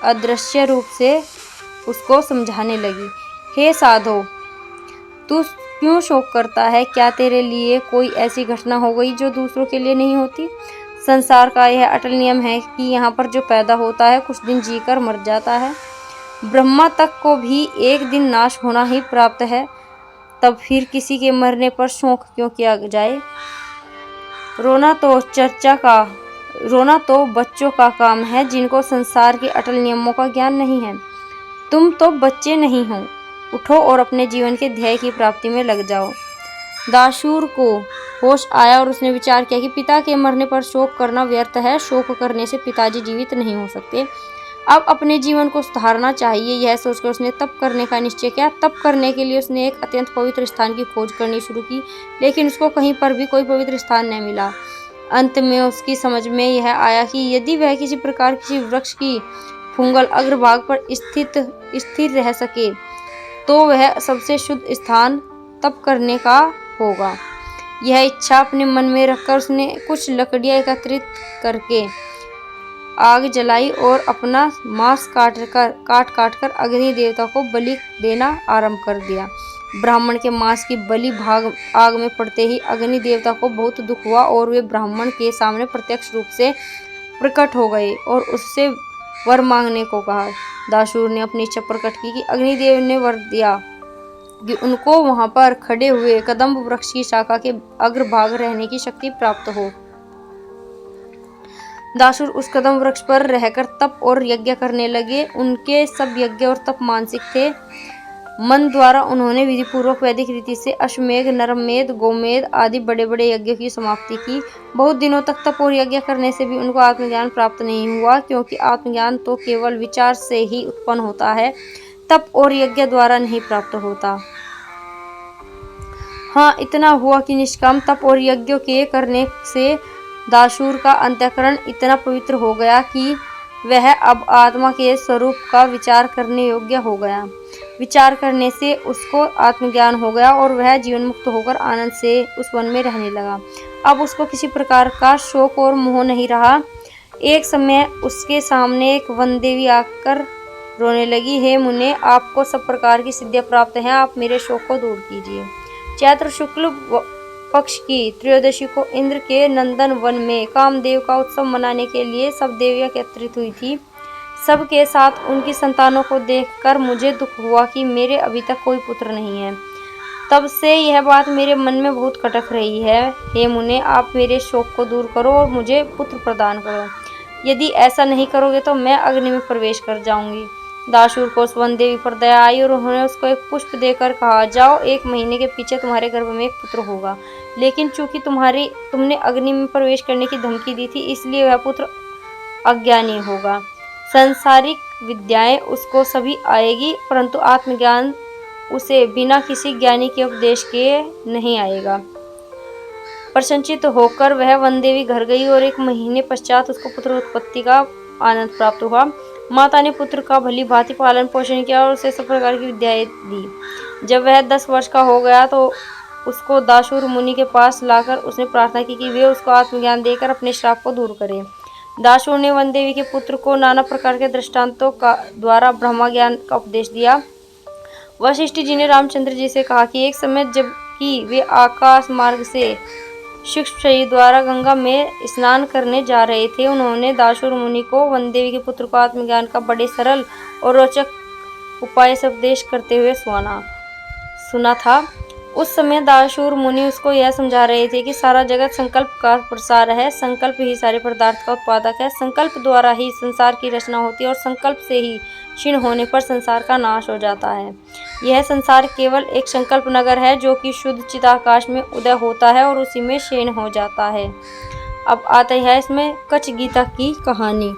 अदृश्य रूप से उसको समझाने लगी। हे साधो, तू क्यों शोक करता है? क्या तेरे लिए कोई ऐसी घटना हो गई जो दूसरों के लिए नहीं होती? संसार का यह अटल नियम है कि यहाँ पर जो पैदा होता है कुछ दिन जीकर मर जाता है। ब्रह्मा तक को भी एक दिन नाश होना ही प्राप्त है, तब फिर किसी के मरने पर शोक क्यों किया जाए? रोना तो बच्चों का काम है जिनको संसार के अटल नियमों का ज्ञान नहीं है। तुम तो बच्चे नहीं हो, उठो और अपने जीवन के ध्येय की प्राप्ति में लग जाओ। दाशूर को होश आया और उसने विचार किया कि पिता के मरने पर शोक करना व्यर्थ है। शोक करने से पिताजी जीवित नहीं हो सकते। अब अपने जीवन को सुधारना चाहिए। यह सोचकर उसने तप करने का निश्चय किया। तप करने के लिए उसने एक अत्यंत पवित्र स्थान की खोज करनी शुरू की, लेकिन उसको कहीं पर भी कोई पवित्र स्थान न मिला। अंत में उसकी समझ में यह आया कि यदि वह किसी प्रकार किसी वृक्ष की फुंगल अग्रभाग पर स्थिर रह सके तो वह सबसे शुद्ध स्थान तप करने का होगा। यह इच्छा अपने मन में रखकर उसने कुछ लकड़ियां एकत्रित करके आग जलाई और अपना मांस काट कर अग्नि देवता को बलि देना आरंभ कर दिया। ब्राह्मण के मांस की बलि भाग आग में पड़ते ही अग्नि देवता को बहुत दुख हुआ और वे ब्राह्मण के सामने प्रत्यक्ष रूप से प्रकट हो गए और उससे वर मांगने को कहा। दाशूर ने अपनी इच्छा प्रकट की कि अग्निदेव ने वर दिया कि उनको वहां पर खड़े हुए कदम्ब वृक्ष की शाखा के अग्रभाग रहने की शक्ति प्राप्त हो। दाशूर उस कदम वृक्ष पर रहकर तप और यज्ञ करने लगे। उनके सब यज्ञ और तप मानसिक थे। मन द्वारा उन्होंने विधिपूर्वक वैदिक रीति से अश्वमेध, नरमेध, गोमेध आदि बड़े बड़े यज्ञ की समाप्ति की। बहुत दिनों तक तप और यज्ञ करने से भी उनको आत्मज्ञान प्राप्त नहीं हुआ, क्योंकि आत्मज्ञान तो केवल विचार से ही उत्पन्न होता है, तप और यज्ञ द्वारा नहीं प्राप्त होता। हाँ, इतना हुआ कि निष्काम तप और यज्ञों के करने से दाशूर का अंतःकरण इतना पवित्र हो गया कि वह अब आत्मा के स्वरूप का विचार करने योग्य हो गया। विचार करने से उसको आत्मज्ञान हो गया और वह जीवन मुक्त होकर आनंद से उस वन में रहने लगा। अब उसको किसी प्रकार का शोक और मोह नहीं रहा। एक समय उसके सामने एक वन देवी आकर रोने लगी। हे मुने, आपको सब प्रकार की सिद्धियां प्राप्त हैं, आप मेरे शोक को दूर कीजिए। चैत्र शुक्ल पक्ष की त्रयोदशी को इंद्र के नंदन वन में कामदेव का उत्सव मनाने के लिए सब देवियां एकत्रित हुई थी। सबके साथ उनकी संतानों को देखकर मुझे दुख हुआ कि मेरे अभी तक कोई पुत्र नहीं है। तब से यह बात मेरे मन में बहुत खटक रही है। हे मुने, आप मेरे शोक को दूर करो और मुझे पुत्र प्रदान करो। यदि ऐसा नहीं करोगे तो मैं अग्नि में प्रवेश कर जाऊंगी। दाशूर को उस वन देवी पर दया आई और उन्होंने उसको एक पुष्प देकर कहा, जाओ, 1 महीने के पीछे तुम्हारे गर्भ में एक पुत्र होगा। लेकिन चूंकि तुमने अग्नि में प्रवेश करने की धमकी दी थी, इसलिए वह पुत्र अज्ञानी होगा। सांसारिक विद्याएं उसको सभी आएगी, परंतु आत्मज्ञान उसे बिना किसी ज्ञानी के उपदेश के नहीं आएगा। प्रसन्नचित्त होकर वह वन देवी घर गई और 1 महीने पश्चात उसको पुत्र उत्पत्ति का आनंद प्राप्त हुआ। माता ने पुत्र का भली भांति पालन पोषण किया और उसे सब प्रकार की विद्याएं दी। जब वह 10 वर्ष का हो गया तो उसको दाशूर मुनि के पास लाकर उसने प्रार्थना की कि वे उसको आत्मज्ञान देकर अपने श्राप को दूर करें। दाशूर ने वन देवी के पुत्र को नाना प्रकार के दृष्टांतों का द्वारा ब्रह्म ज्ञान का उपदेश दिया। वशिष्ठ जी ने रामचंद्र जी से कहा कि एक समय जबकि वे आकाश मार्ग से शुष्क द्वारा गंगा में स्नान करने जा रहे थे, उन्होंने दाशूर मुनि को वन देवी के पुत्र को आत्मज्ञान का बड़े सरल और रोचक उपाय से उपदेश करते हुए सुना था। उस समय दाशूर मुनि उसको यह समझा रहे थे कि सारा जगत संकल्प का प्रसार है, संकल्प ही सारे पदार्थ का उत्पादक है, संकल्प द्वारा ही संसार की रचना होती है और संकल्प से ही क्षीण होने पर संसार का नाश हो जाता है। यह संसार केवल एक संकल्प नगर है जो कि शुद्ध चिदाकाश में उदय होता है और उसी में क्षीण हो जाता है। अब आते हैं इसमें कच्छ गीता की कहानी।